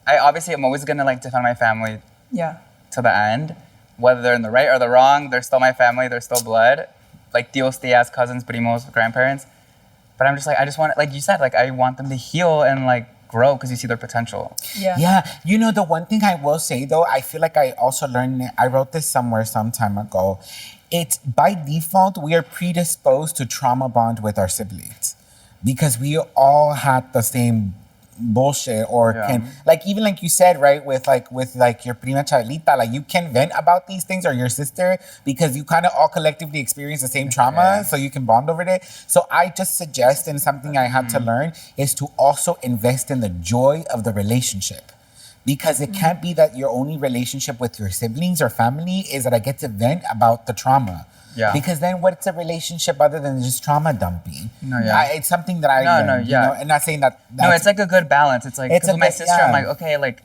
I'm always gonna like defend my family Yeah. to the end, whether they're in the right or the wrong. They're still my family. They're still blood, like tios, tias, cousins, primos, grandparents. But I'm just like, I just want, like you said, like I want them to heal and like grow because you see their potential. Yeah. Yeah, you know, the one thing I will say though, I feel like I also learned, I wrote this somewhere some time ago. It's by default, we are predisposed to trauma bond with our siblings because we all had the same bullshit or Yeah. can, like, even like you said, right, with your prima Charlita, like you can vent about these things, or your sister, because you kind of all collectively experience the same trauma, Yeah. so you can bond over it. So I just suggest, and something I had to learn, is to also invest in the joy of the relationship. Because it can't be that your only relationship with your siblings or family is that I get to vent about the trauma. Yeah. Because then what's a relationship other than just trauma dumping? No, yeah. It's something that I learned, yeah. you know, and not saying that. No, it's like a good balance. It's like, It's because a with my good- sister, yeah. I'm like, okay, like,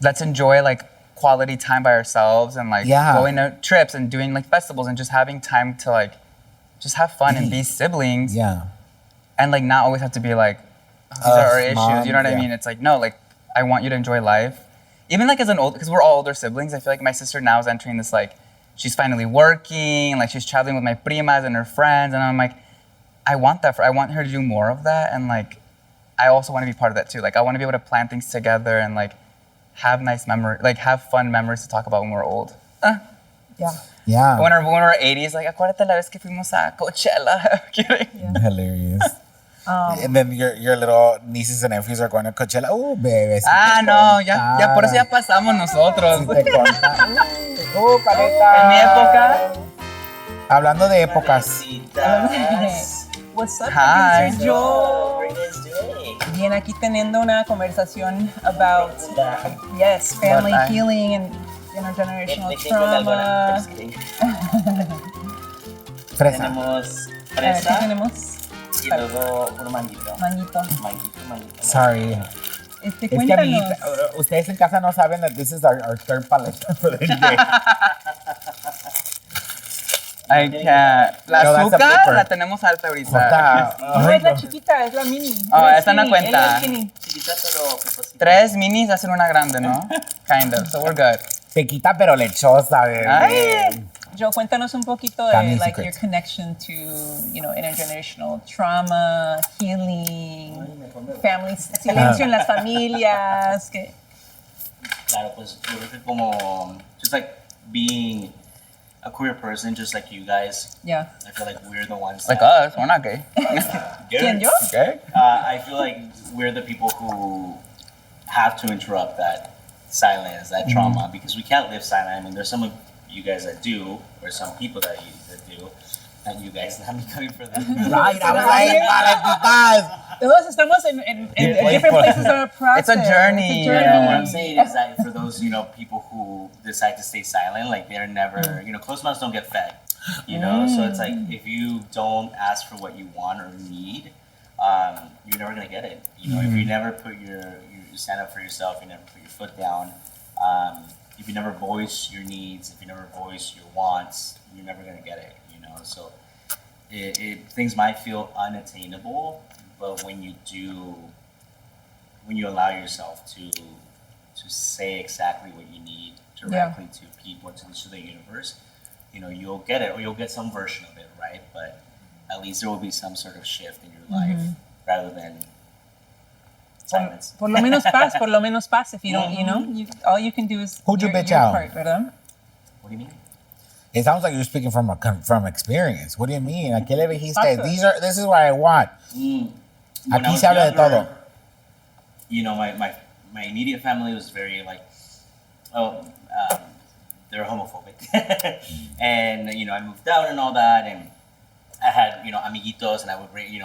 let's enjoy like quality time by ourselves and like Yeah. going to trips and doing like festivals and just having time to like just have fun and be siblings. Yeah. And like not always have to be like, these are our issues. Mom, You know what I yeah. mean? It's like, no, like, I want you to enjoy life. Even like as an old, because we're all older siblings, I feel like my sister now is entering this like, she's finally working, like she's traveling with my primas and her friends, and I'm like, I want that I want her to do more of that, and like, I also want to be part of that too. Like, I want to be able to plan things together and like, have nice memories, like have fun memories to talk about when we're old. Yeah. Yeah. When we're 80s, like, acuérdate la vez que fuimos a Coachella. Kidding. Hilarious. And then your little nieces and nephews are going to Coachella. Oh, baby. No, ya, por eso ya pasamos nosotros. Paleta. En mi época. Hablando de épocas. What's up? Hi. Producer Joel? Bien, aquí teniendo una conversación about, yes, family What I- healing and intergenerational ¿De qué cuenta alguna? trauma. Fresa. Tenemos A ver, ¿qué fresa tenemos? y luego un manguito. Manguito. Manguito. Sorry. Es que Es que a mí, cuéntanos. ustedes en casa no saben that this is our third paleta for the day. I can't. La No, that's a azúcar blooper. la tenemos alta ahorita. Jota, No ay, es la no. chiquita, es la mini. Oh, Ella es esa no skinny, cuenta. ella es skinny. Chiquita pero picosita. 3 minis hacen una grande, ¿no? Kind of. So we're good. Sequita pero lechosa, bebé. Ay. Joe, cuéntanos un poquito de Family like secrets. your connection to, intergenerational trauma, healing, family, silencio en las familias. Que, Claro, pues yo creo que como, just like being a queer person, just like you guys, yeah. I feel like we're the ones Like that, us, we're not gay. ¿Quién, yo? Okay. I feel like we're the people who have to interrupt that silence, that trauma, because we can't live silent. I mean, there's some of you guys that do, or some people that do. Not you guys, not me coming for this. Right, I was like, paletitas. Todos estamos en Yeah, different pues. places in our process. It's a journey, It's a you journey. know, What I'm saying is that for those, people who decide to stay silent, like they're never, closed mouths don't get fed, So it's like if you don't ask for what you want or need, you're never gonna get it. If you never put you stand up for yourself, you never put your foot down. If you never voice your needs, if you never voice your wants, you're never gonna get it. So things might feel unattainable, but when you allow yourself to say exactly what you need directly to people, to the universe, you'll get it, or you'll get some version of it, right? But at least there will be some sort of shift in your life rather than silence. Por lo menos paz. If you don't, all you can do is Who'd you your bitch out? part, ¿verdad? What do you mean? It sounds like you're speaking from experience. What do you mean? ¿A qué le dijiste? Pasa. This is what I want. When I Aquí was se habla de younger, todo. My immediate family was very like, they're homophobic, and I moved out and all that, and I had amiguitos, and I would bring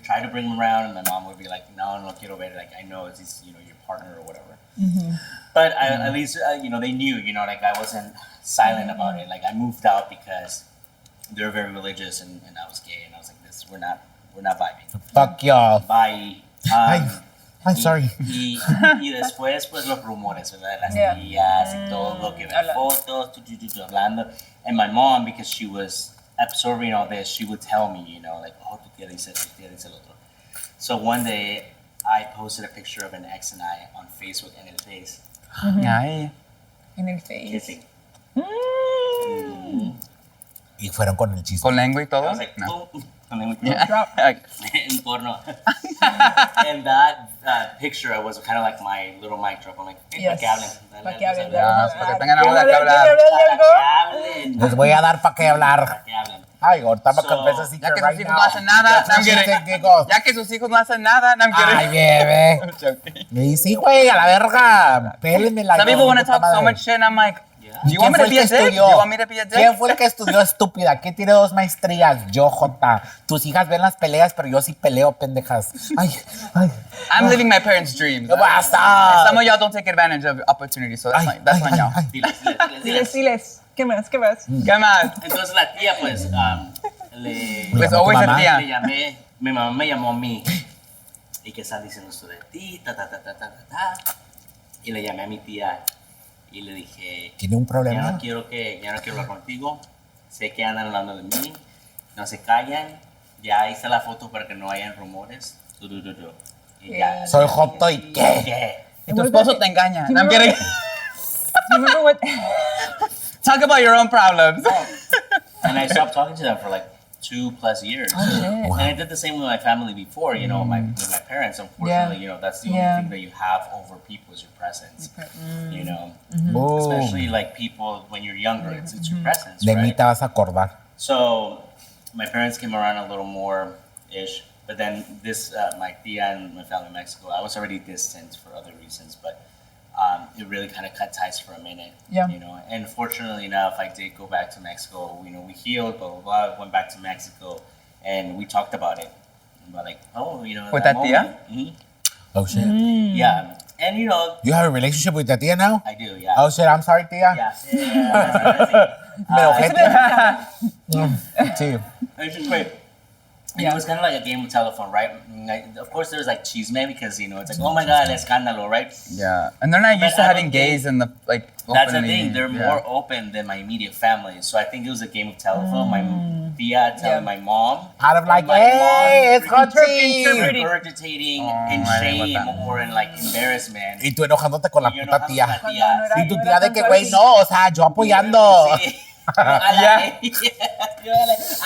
try to bring them around, and my mom would be like, no quiero ver, like I know it's your partner or whatever. But at least they knew, like I wasn't silent about it. Like I moved out because they were very religious, and I was gay, and I was like, we're not vibing. Fuck y'all. Bye. Ay, sorry. Y después, pues, los rumores, ¿verdad? Las Yeah. tías y todo, que ver fotos, hablando. And my mom, because she was absorbing all this, she would tell me, like, oh, tu tía dice el otro. So one day, I posted a picture of an ex and I on Facebook en el Face, Ay. En el face. kissing. Y fueron con el chiste. Con lengua y I todo. was like, No. boom. En Drop. porno. And that picture was kind of like my little mic drop. I'm like, Yes. para que hablen. Para que hablen. Ya, para que tengan algo de qué hablar. Para que hablen. Les voy a dar para qué hablar. Para que hablen. Ay, ahorita me So, confieso así Ya que que sus right hijos now. no hacen nada, Ya I'm kidding. Ya que sus hijos no hacen nada, no I'm Ay, kidding. bebé. I'm joking. Me sí, güey, a la verga. Pélenme la Some people want to puta talk so madre. much shit, and I'm like, Yeah. do you want me to be a dick? Do you want me to be a ¿Quién dick? fue el que estudió, estúpida? ¿Quién tiene 2 maestrías? Yo, Jota. Tus hijas ven las peleas, pero yo sí peleo, pendejas. Ay. I'm living my parents' dreams. Basta. Some of y'all don't take advantage of opportunities, so that's on y'all. Diles. ¿Qué más? ¿Qué más? Entonces la tía, pues, Pues llamó tu always a mamá. tía. le llamé, mi mamá me llamó a mí. ¿Y qué están diciendo esto de ti? Y le llamé a mi tía y le dije, ¿Tiene un ya problema? no quiero hablar contigo. Sé que andan hablando de mí. No se callan. Ya hice la foto para que no hayan rumores. Y ya. Soy Joto y ¿qué? ¿Qué? Y tu esposo te engaña. You I'm kidding. You remember what? Talk about your own problems. And I stopped talking to them for like 2+ years. shit. And I did the same with my family before, with my parents. Unfortunately, that's the only thing that you have over people is your presence. Boom. Especially like people when you're younger, it's your presence, De mí right? te vas a acordar. So my parents came around a little more-ish, but then my tia and my family in Mexico, I was already distant for other reasons, but it really kind of cut ties for a minute. Yeah. And fortunately enough, I did go back to Mexico. We healed, blah blah blah. Went back to Mexico, and we talked about it. About like, With that tia? moment. Oh shit. Yeah, and you know, You have a relationship with the tia now? I do. Yeah. Oh shit, I'm sorry, tia. Yeah. Me ojete. Sí. It's just great. And it was kind of like a game of telephone, right? Like, of course, there's like chisme because you know it's like, oh my god, escándalo, right? Yeah, and they're not used to I having don't think- gays in the like. That's the openly, thing. They're yeah. more open than my immediate family, so I think it was a game of telephone. My tia telling my mom, Out of like, and my hey, it's mom Hoti. regurgitating in I didn't shame want that. or in like embarrassment. Y tú enojándote con la Y yo puta enojado tía. con la tía. Y tu tía de que, güey, no, o sea, yo apoyando. Sí.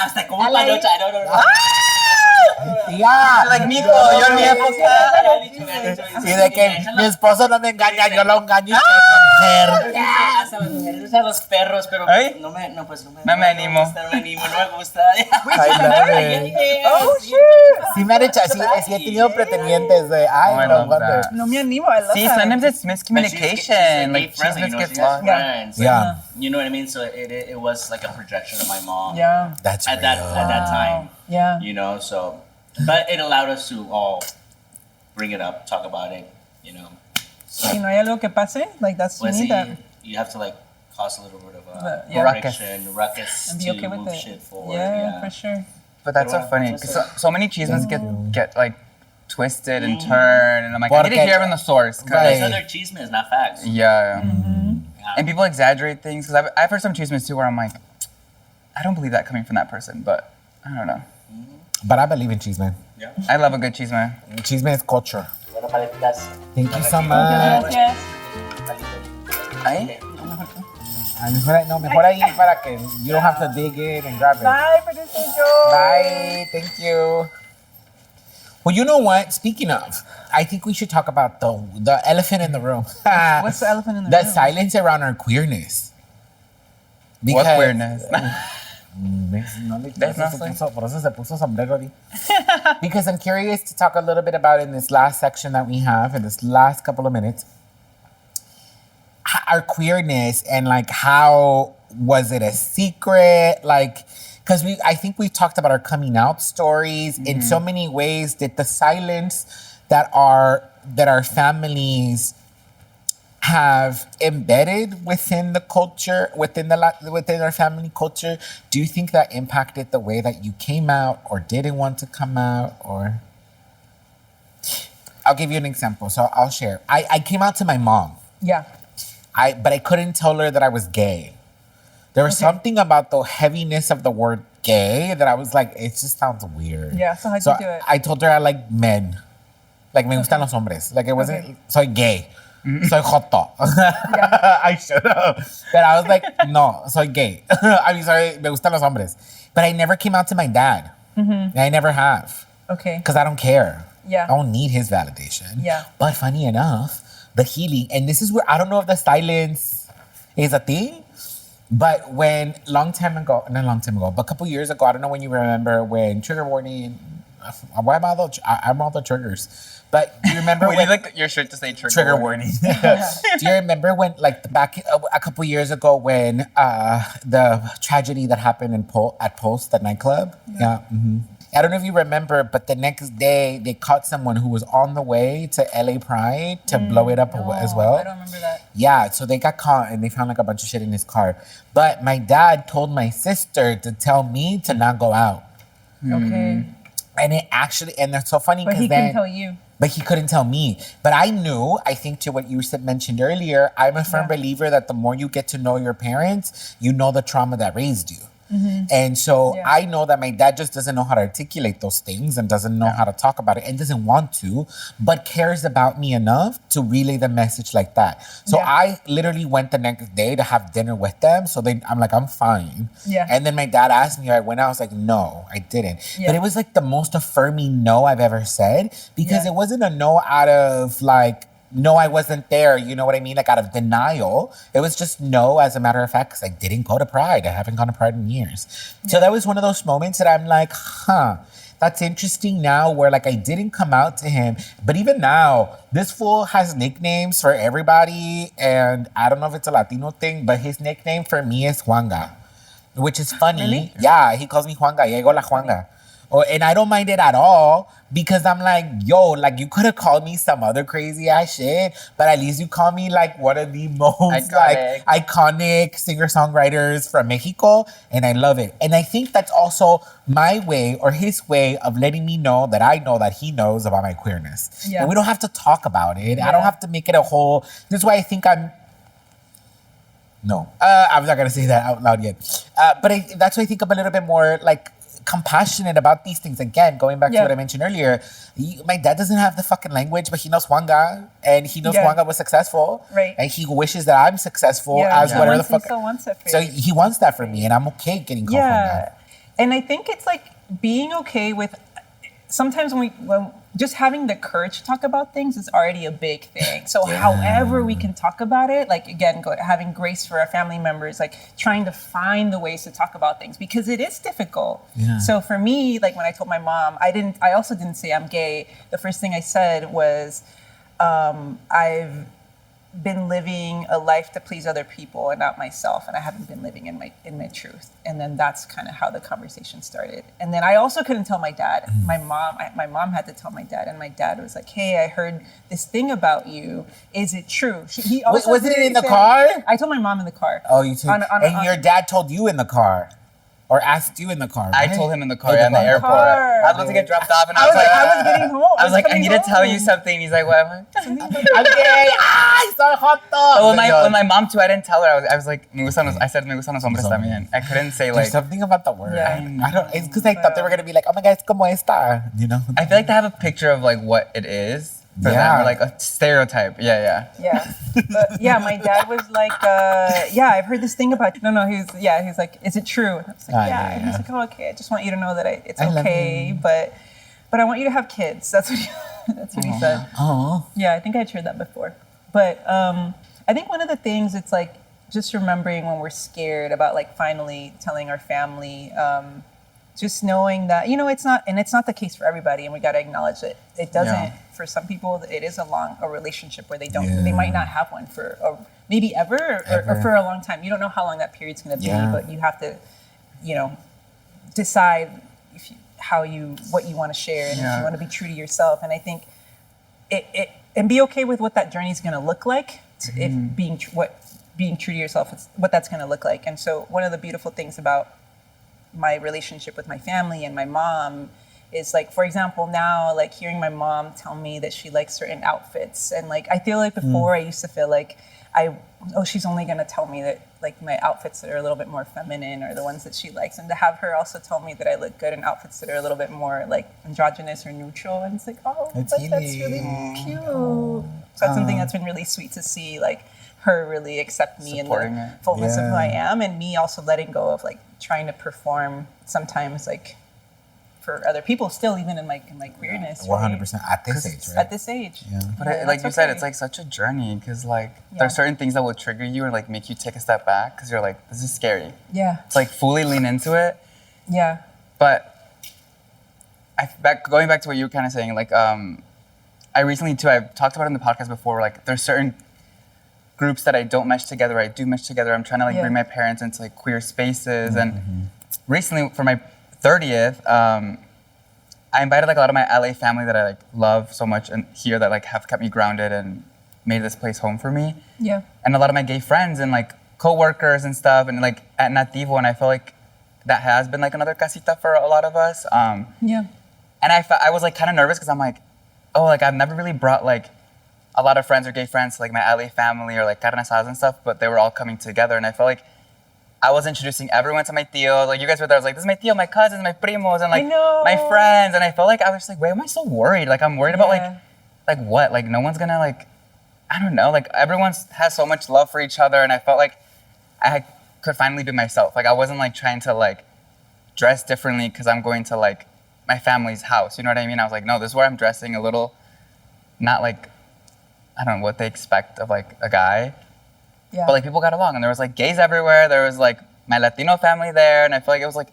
Hasta como panocha, no. Tía. Like, mijo, yo en mi época. Y de que mi esposo no me engaña, yo lo engaño. Mujer. Hasta las mujeres usan los perros, pero ¿Ay? no me No me gusta, animo. no me animo, no me gusta. I love it. Oh shit! Sí me han hecho, sí he tenido pretendientes de, Oh, ay, I no love wonder. that. No me animo. I love See, that. sometimes it's But miscommunication. Like, she's friendly, chismes you know, gets she has lost. friends. Yeah. You know what I mean? So it was like a projection of my mom. Yeah. That's At that time, Yeah. you know. So, but it allowed us to all bring it up, talk about it. You know, Si no hay algo que pase, like that's you let's need see, that. you have to like cause a little bit of a Yeah. ruckus And be to okay with move it. shit forward. Yeah, for sure. But that's so funny because so many chismes get like twisted and turned, and I'm like, I need to Porque- hear from the source. 'cause- Right. That's other chismes, not facts. Yeah. Yeah. And people exaggerate things because I've heard some chismes too where I'm like, I don't believe that coming from that person, but I don't know. But I believe in chisme. Yeah. I love a good chisme. Chisme is culture. Bueno, Paleteras. Thank you so much. Yes. Ay? Mejor ahí para que you don't have to dig in and grab it. Bye, producer Joe. Bye. Thank you. Well, you know what? Speaking of, I think we should talk about the elephant in the room. What's the elephant in the The room? silence around our queerness. What queerness? Por eso se puso sombrero ahí. Because I'm curious to talk a little bit about in this last section that we have, in this last couple of minutes, our queerness and like how was it a secret? Like, because I think we talked about our coming out stories in so many ways. Did the silence that our families have embedded within the culture, within our family culture, do you think that impacted the way that you came out or didn't want to come out? Or I'll give you an example. So I'll share. I came out to my mom. Yeah. But I couldn't tell her that I was gay. There was something about the heaviness of the word gay that I was like, it just sounds weird. Yeah, so how'd you do it? I told her I like men. Like, me gustan los hombres. Like, it wasn't, soy gay. Soy joto. I should have. But I was like, no, soy gay. I mean, sorry, me gustan los hombres. But I never came out to my dad. And I never have. Okay. Because I don't care. Yeah. I don't need his validation. Yeah. But funny enough, the healing, and this is where I don't know if the silence is a thing, but when not long time ago, but a couple years ago, I don't know when you remember when trigger warning, why am I'm all the triggers. But do you remember Would when you like your shirt to say trigger warning? Do you remember when, like, back a couple years ago, when the tragedy that happened at Post, the nightclub? Yeah. I don't know if you remember, but the next day they caught someone who was on the way to LA Pride to blow it up as well. I don't remember that. Yeah, so they got caught and they found like a bunch of shit in his car. But my dad told my sister to tell me to not go out. Okay. And it actually, and that's so funny But because he then. can tell you. But he couldn't tell me. But I knew, I think to what you mentioned earlier, I'm a firm believer that the more you get to know your parents, you know the trauma that raised you. And so I know that my dad just doesn't know how to articulate those things and doesn't know how to talk about it and doesn't want to, but cares about me enough to relay the message like that. So I literally went the next day to have dinner with them. So I'm like, I'm fine. Yeah. And then my dad asked me, I went out, I was like, no, I didn't. But it was like the most affirming no I've ever said because it wasn't a no out of like, no, I wasn't there. You know what I mean? Like out of denial. It was just no, as a matter of fact, because I didn't go to Pride. I haven't gone to Pride in years. So that was one of those moments that I'm like, that's interesting now where like I didn't come out to him. But even now, this fool has nicknames for everybody. And I don't know if it's a Latino thing, but his nickname for me is Juanga, which is funny. Really? Yeah, he calls me Juanga. Llego la Juanga. and I don't mind it at all because I'm like, yo, like you could have called me some other crazy ass shit, but at least you call me like one of the most like iconic singer-songwriters from Mexico, and I love it. And I think that's also my way or his way of letting me know that he knows about my queerness. Yeah. And we don't have to talk about it. Yeah. I don't have to make it a whole. This is why I think I'm. No, I'm not gonna say that out loud yet. But that's why I think I'm a little bit more like compassionate about these things. Again, going back to what I mentioned earlier, my dad doesn't have the fucking language, but he knows Juanga, and he knows Juanga was successful, right? And he wishes that I'm successful as whatever the fuck. He still wants it for so you. he wants that for me, and I'm okay getting called from that. And I think it's like being okay with. Sometimes when just having the courage to talk about things is already a big thing. So however we can talk about it, like again, having grace for our family members, like trying to find the ways to talk about things because it is difficult. Yeah. So for me, like when I told my mom, I also didn't say I'm gay. The first thing I said was, I've been living a life to please other people and not myself, and I haven't been living in my truth. And then that's kind of how the conversation started. And then I also couldn't tell my dad. My mom had to tell my dad, and my dad was like, "Hey, I heard this thing about you. Is it true?" He also was it in the car? I told my mom in the car. Oh, you told. And your dad told you in the car. Or asked you in the car, right? I told him in the car in the airport. I was about to get dropped off, and I was getting home. I was like, I need to tell you something. He's like, what? I'm gay. I saw hot dog. When my mom too, I didn't tell her. I was like, I said, me gustan los hombres también. I couldn't say like. There's something about the word. Yeah. I don't. It's because I thought they were gonna be like, oh my God, it's como esta, you know. I feel like to have a picture of like what it is. For them, or like a stereotype. Yeah. But my dad was like, I've heard this thing about you. No, he was like, is it true? And I was like, yeah. And he's like, oh, okay. I just want you to know that it's okay, but I want you to have kids. That's what he said. Oh. Yeah, I think I'd heard that before. But I think one of the things, it's like just remembering when we're scared about like finally telling our family, just knowing that, it's not the case for everybody, and we got to acknowledge that it doesn't, for some people, it is a relationship where they might not have one for maybe ever or for a long time. You don't know how long that period's going to be, but you have to, decide what you want to share, and if you want to be true to yourself. And I think and be okay with what that journey is going to look like, if being true to yourself is what that's going to look like. And so one of the beautiful things about my relationship with my family and my mom is like, for example, now like hearing my mom tell me that she likes certain outfits, and like I feel like before I used to feel like she's only gonna tell me that like my outfits that are a little bit more feminine are the ones that she likes, and to have her also tell me that I look good in outfits that are a little bit more like androgynous or neutral, and it's like, that's really cute. So that's something that's been really sweet to see, like her really accept me in the fullness of who I am, and me also letting go of like trying to perform sometimes like for other people still, even in my queerness. 100% at this age, right? At this age. Yeah. But like you said, it's like such a journey, because like there's certain things that will trigger you and like make you take a step back, because you're like, this is scary. Yeah. It's like fully lean into it. Yeah. But going back to what you were kind of saying, like I recently too, I've talked about it in the podcast before, like there's certain groups that I don't mesh together, I do mesh together. I'm trying to like bring my parents into like queer spaces. And recently for my 30th, I invited like a lot of my LA family that I like love so much and here that like have kept me grounded and made this place home for me. Yeah. And a lot of my gay friends and like co-workers and stuff, and like at Nativo, and I feel like that has been like another casita for a lot of us. Yeah. And I was like kind of nervous because I'm like, oh, like I've never really brought like a lot of friends or gay friends to like my LA family or like carne asadas and stuff, but they were all coming together, and I felt like I was introducing everyone to my tío. Like you guys were there, I was like, this is my tío, my cousins, my primos, and like my friends, and I felt like I was just like, wait, am I so worried? Like I'm worried about like what? Like no one's gonna like, I don't know, like everyone has so much love for each other, and I felt like I could finally be myself. Like I wasn't like trying to like dress differently because I'm going to like my family's house, you know what I mean? I was like, no, this is where I'm dressing a little, not like, I don't know what they expect of like a guy. Yeah. But like people got along, and there was like gays everywhere. There was like my Latino family there, and I feel like it was like,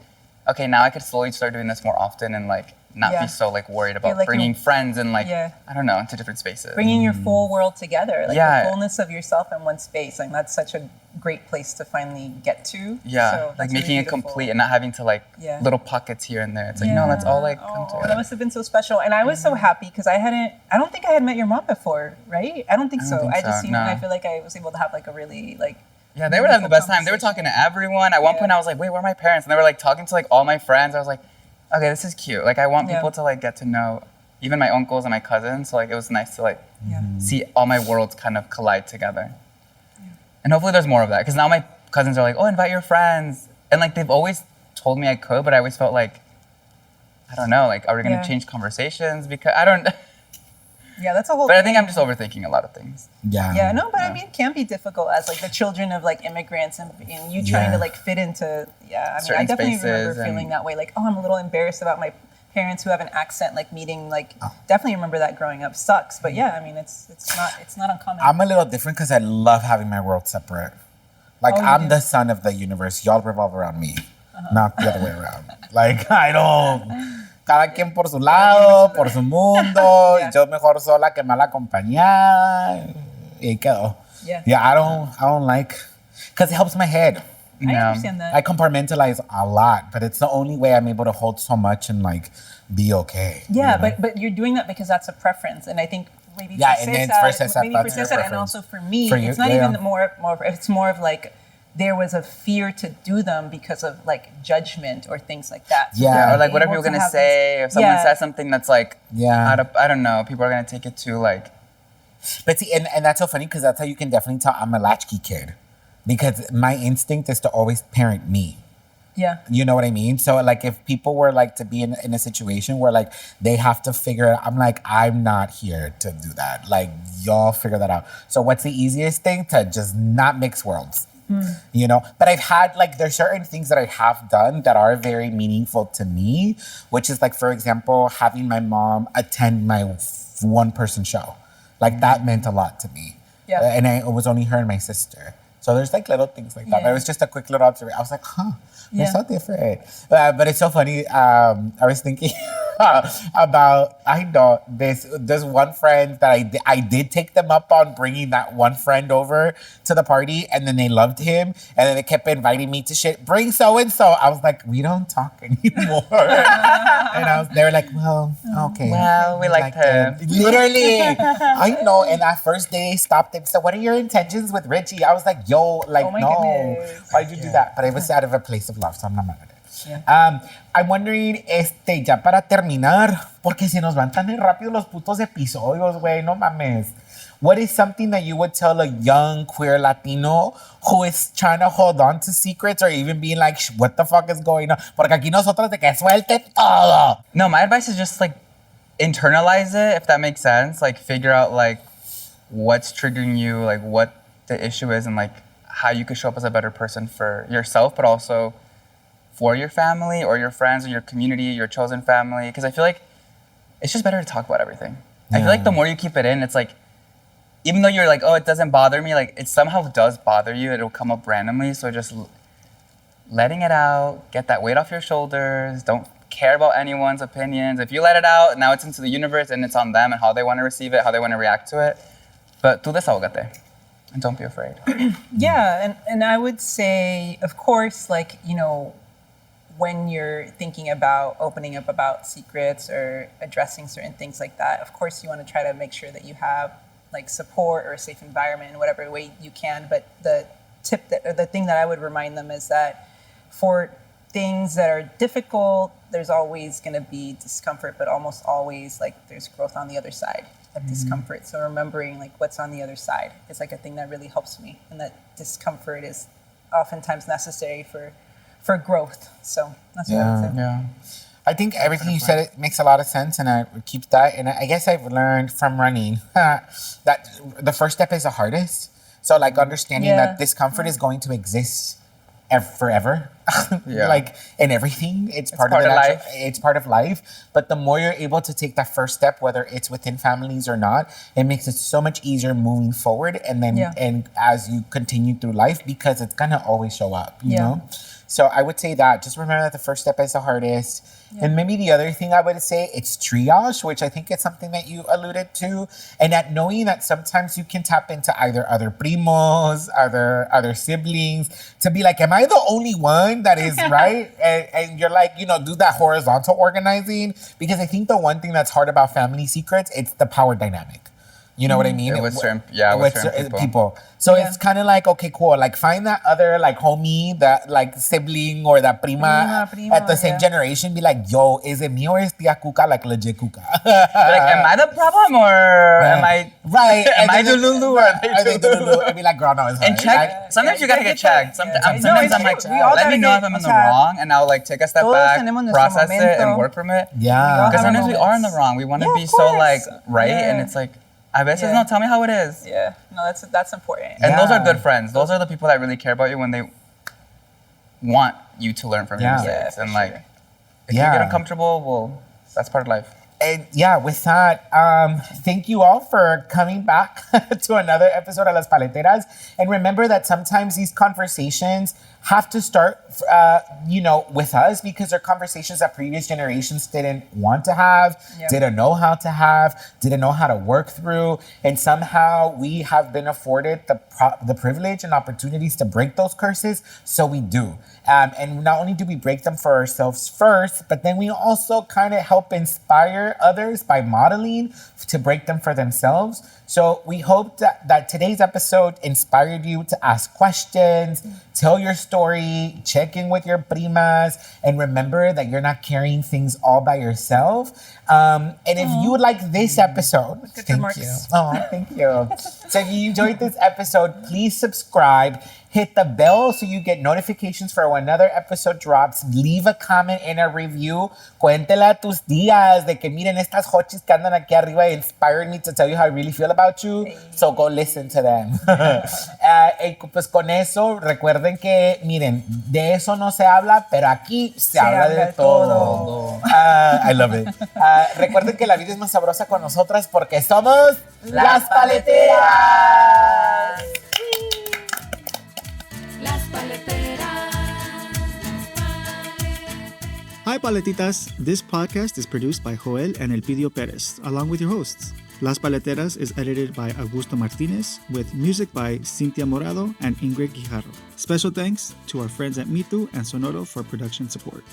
okay, now I could slowly start doing this more often and like not Yeah. be so like worried about like bringing you're- friends and like Yeah. I don't know, into different spaces. Bringing your full world together, like Yeah. the fullness of yourself in one space. Like that's such a great place to finally get to. Yeah, So like that's making really it beautiful. complete and not having to like Yeah. little pockets here and there. It's like no, let's all like come Oh, together. that must have been so special. And I was so happy because I don't think I had met your mom before, right? I don't think I so. don't think I just so, seen her and I no. feel like I was able to have like a really like Yeah, they were having the best time. They were conversation. talking to everyone. At one Yeah. point, I was like, "Wait, where are my parents?" And they were like talking to like all my friends. I was like, "Okay, this is cute." Like, I want Yeah. people to like get to know even my uncles and my cousins. So like, it was nice to like Yeah. see all my worlds kind of collide together. And hopefully, there's more of that because now my cousins are like, "Oh, invite your friends," and like they've always told me I could, but I always felt like, I don't know, like, are we gonna Yeah. change conversations? Because I don't. Yeah, that's a whole But I thing. think I'm just overthinking a lot of things. Yeah. Yeah, no, but I mean, it can be difficult as like the children of like immigrants and you trying Yeah. to like fit into. Yeah, I mean, Certain I definitely remember spaces and- feeling that way. Like, oh, I'm a little embarrassed about my parents who have an accent. Like meeting, like definitely remember that growing up sucks. But yeah, I mean, it's not uncommon. I'm a little different because I love having my world separate. Like, Oh, you I'm do? the sun of the universe. Y'all revolve around me, not the other way around. Like, I don't. Cada quien por su lado, por su mundo. Yeah. Yo mejor sola que mal acompañada. Y ahí quedó. Yeah. Yeah, I don't like, because it helps my head. I Yeah. understand that. I compartmentalize a lot, but it's the only way I'm able to hold so much and like be okay. Yeah, you know? but you're doing that because that's a preference, and I think maybe Yeah, for and then Cesar, for Cesar, maybe for that's your Cesar, and preference. also for me, For you, it's not yeah. even more. It's more of like there was a fear to do them because of like judgment or things like that. So Yeah. Yeah, or being like what are able people to gonna have say this- if someone yeah. says something that's like Yeah. out of, I don't know, people are gonna take it to like But see, and that's so funny because that's how you can definitely tell I'm a latchkey kid. Because my instinct is to always parent me. Yeah. You know what I mean? So like if people were like to be in a situation where like they have to figure it, I'm like, I'm not here to do that. Like y'all figure that out. So what's the easiest thing? To just not mix worlds. You know? But I've had like there's certain things that I have done that are very meaningful to me, which is like, for example, having my mom attend my one person show. Like that meant a lot to me. Yeah. And it was only her and my sister. So there's like little things like that. Yeah. It was just a quick little observation. I was like, huh, they're Yeah. so different. But it's so funny. I was thinking about, I know there's one friend that I did take them up on bringing that one friend over to the party, and then they loved him, and then they kept inviting me to shit. Bring so and so. I was like, we don't talk anymore. And they were like, well, okay. Well, we liked him. Literally, I know. And that first day, they stopped and said, "What are your intentions with Richie?" I was like, "Yo, like, Oh my no, goodness. why'd you do that?" But it was out of a place of love, so I'm not mad at it. Yeah. I'm wondering, ya para terminar, porque se nos van tan rápido los putos episodios, güey, no mames. What is something that you would tell a young queer Latino who is trying to hold on to secrets or even being like, what the fuck is going on? Porque aquí nosotros de que suelte todo. No, my advice is just like internalize it, if that makes sense. Like figure out like what's triggering you, like what the issue is, and like how you could show up as a better person for yourself, but also for your family or your friends or your community, your chosen family. Because I feel like it's just better to talk about everything. I feel like the more you keep it in, it's like, even though you're like, oh, it doesn't bother me, like it somehow does bother you. It'll come up randomly. So just letting it out, get that weight off your shoulders. Don't care about anyone's opinions. If you let it out, now it's into the universe and it's on them and how they want to receive it, how they want to react to it. But tú desahógate and don't be afraid. Yeah, and I would say, of course, like, you know, when you're thinking about opening up about secrets or addressing certain things like that, of course you want to try to make sure that you have like support or a safe environment in whatever way you can. But the tip that, or the thing that I would remind them is that for things that are difficult, there's always going to be discomfort, but almost always like there's growth on the other side of discomfort. So remembering like what's on the other side is like a thing that really helps me, and that discomfort is oftentimes necessary for growth. So that's what I would say. Yeah. I think everything you said, it makes a lot of sense, and I would keep that. And I guess I've learned from running that the first step is the hardest. So like understanding Yeah. that discomfort is going to exist forever. Yeah. Like in everything, it's part part of of the life. It's part of life. But the more you're able to take that first step, whether it's within families or not, it makes it so much easier moving forward. And then Yeah. and as you continue through life, because it's gonna always show up. You Yeah. know. So I would say that. Just remember that the first step is the hardest. And maybe the other thing I would say, it's triage, which I think is something that you alluded to. And that knowing that sometimes you can tap into either other primos, other siblings, to be like, am I the only one that is right? And you're like, do that horizontal organizing. Because I think the one thing that's hard about family secrets, it's the power dynamic. You know what I mean? With certain people. So it's kind of like, okay, cool. Like find that other like homie, that like sibling or that prima at the same generation. Be like, yo, is it me or is Tia Cuca like legit Cuca? Like, am I the problem or am I right? Am I Dululu or are they Dululu? And be like, girl, no, it's and her. check. Like, Sometimes you gotta get checked. Sometimes I'm like, We all let me gotta know get if I'm in the checked. wrong, and I'll like take a step Todos back, tenemos nuestro process it, and momento. work from it. yeah. Because have sometimes we moments. are in the wrong. We want to Yeah, be of so like course. right, Yeah. and it's like, I bet Yeah. no, tell me how it is. Yeah, no, that's important. And those are Yeah. good friends. Those are the people that really care about you when they want you to learn from your Yeah. mistakes. Yeah, And for like, sure. if you get uncomfortable, well, that's part of life. And yeah, with that, thank you all for coming back to another episode of Las Paleteras. And remember that sometimes these conversations have to start, with us, because they're conversations that previous generations didn't want to have, didn't know how to have, didn't know how to work through. And somehow we have been afforded the privilege and opportunities to break those curses. So we do. And not only do we break them for ourselves first, but then we also kind of help inspire others by modeling to break them for themselves. So we hope that today's episode inspired you to ask questions, tell your story, check in with your primas, and remember that you're not carrying things all by yourself. And if you would like this episode, thank you. Oh, thank you. So if you enjoyed this episode, please subscribe. Hit the bell so you get notifications for when another episode drops. Leave a comment and a review. Cuéntela a tus días de que miren estas hochis que andan aquí arriba inspired me to tell you how I really feel about you. So go listen to them. Pues con eso, recuerden que, miren, de eso no se habla, pero aquí se habla de todo. I love it. Recuerden que la vida es más sabrosa con nosotras porque somos las Paleteras. Las Paleteras. Hi, Paletitas. This podcast is produced by Joel and Elpidio Perez, along with your hosts. Las Paleteras is edited by Augusto Martinez, with music by Cynthia Morado and Ingrid Guijarro. Special thanks to our friends at Mitu and Sonoro for production support.